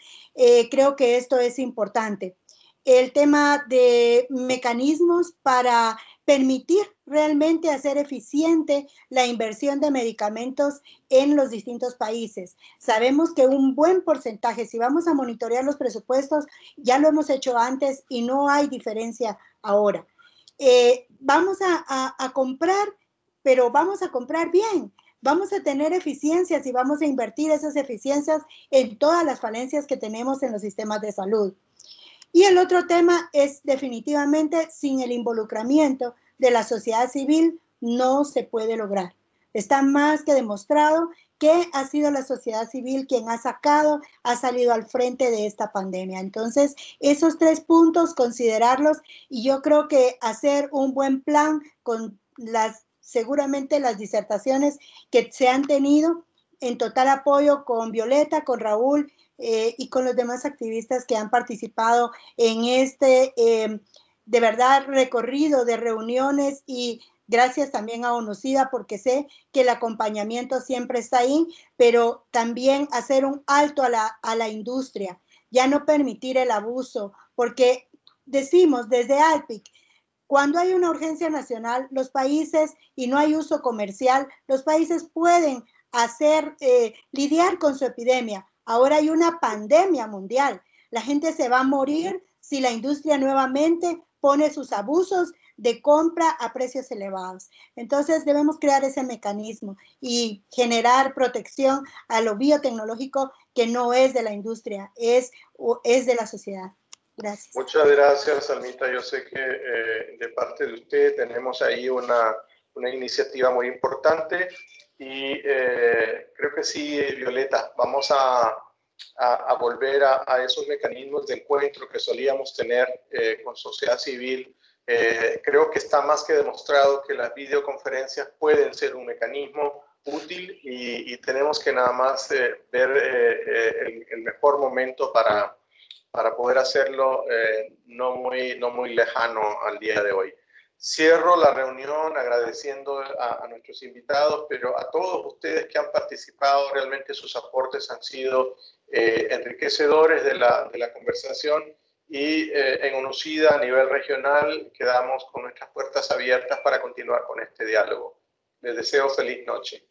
Creo que esto es importante. El tema de mecanismos para permitir realmente hacer eficiente la inversión de medicamentos en los distintos países. Sabemos que un buen porcentaje, si vamos a monitorear los presupuestos, ya lo hemos hecho antes y no hay diferencia ahora. Vamos a comprar, pero vamos a comprar bien. Vamos a tener eficiencias y vamos a invertir esas eficiencias en todas las falencias que tenemos en los sistemas de salud. Y el otro tema es definitivamente sin el involucramiento de la sociedad civil no se puede lograr. Está más que demostrado que ha sido la sociedad civil quien ha salido al frente de esta pandemia. Entonces, esos 3 puntos, considerarlos, y yo creo que hacer un buen plan con seguramente las disertaciones que se han tenido, en total apoyo con Violeta, con Raúl, y con los demás activistas que han participado en este, de verdad, recorrido de reuniones, y gracias también a ONUCIDA, porque sé que el acompañamiento siempre está ahí, pero también hacer un alto a la industria, ya no permitir el abuso, porque decimos desde ALPIC, cuando hay una urgencia nacional, los países, y no hay uso comercial, los países pueden lidiar con su epidemia. Ahora hay una pandemia mundial. La gente se va a morir si la industria nuevamente pone sus abusos de compra a precios elevados. Entonces debemos crear ese mecanismo y generar protección a lo biotecnológico, que no es de la industria, es de la sociedad. Gracias. Muchas gracias, Almita. Yo sé que de parte de usted tenemos ahí una iniciativa muy importante. Y creo que sí, Violeta, vamos a volver a esos mecanismos de encuentro que solíamos tener con sociedad civil. Creo que está más que demostrado que las videoconferencias pueden ser un mecanismo útil, y tenemos que nada más ver el mejor momento para poder hacerlo no muy lejano al día de hoy. Cierro la reunión agradeciendo a nuestros invitados, pero a todos ustedes que han participado. Realmente sus aportes han sido enriquecedores de la conversación, y en ONUCIDA a nivel regional quedamos con nuestras puertas abiertas para continuar con este diálogo. Les deseo feliz noche.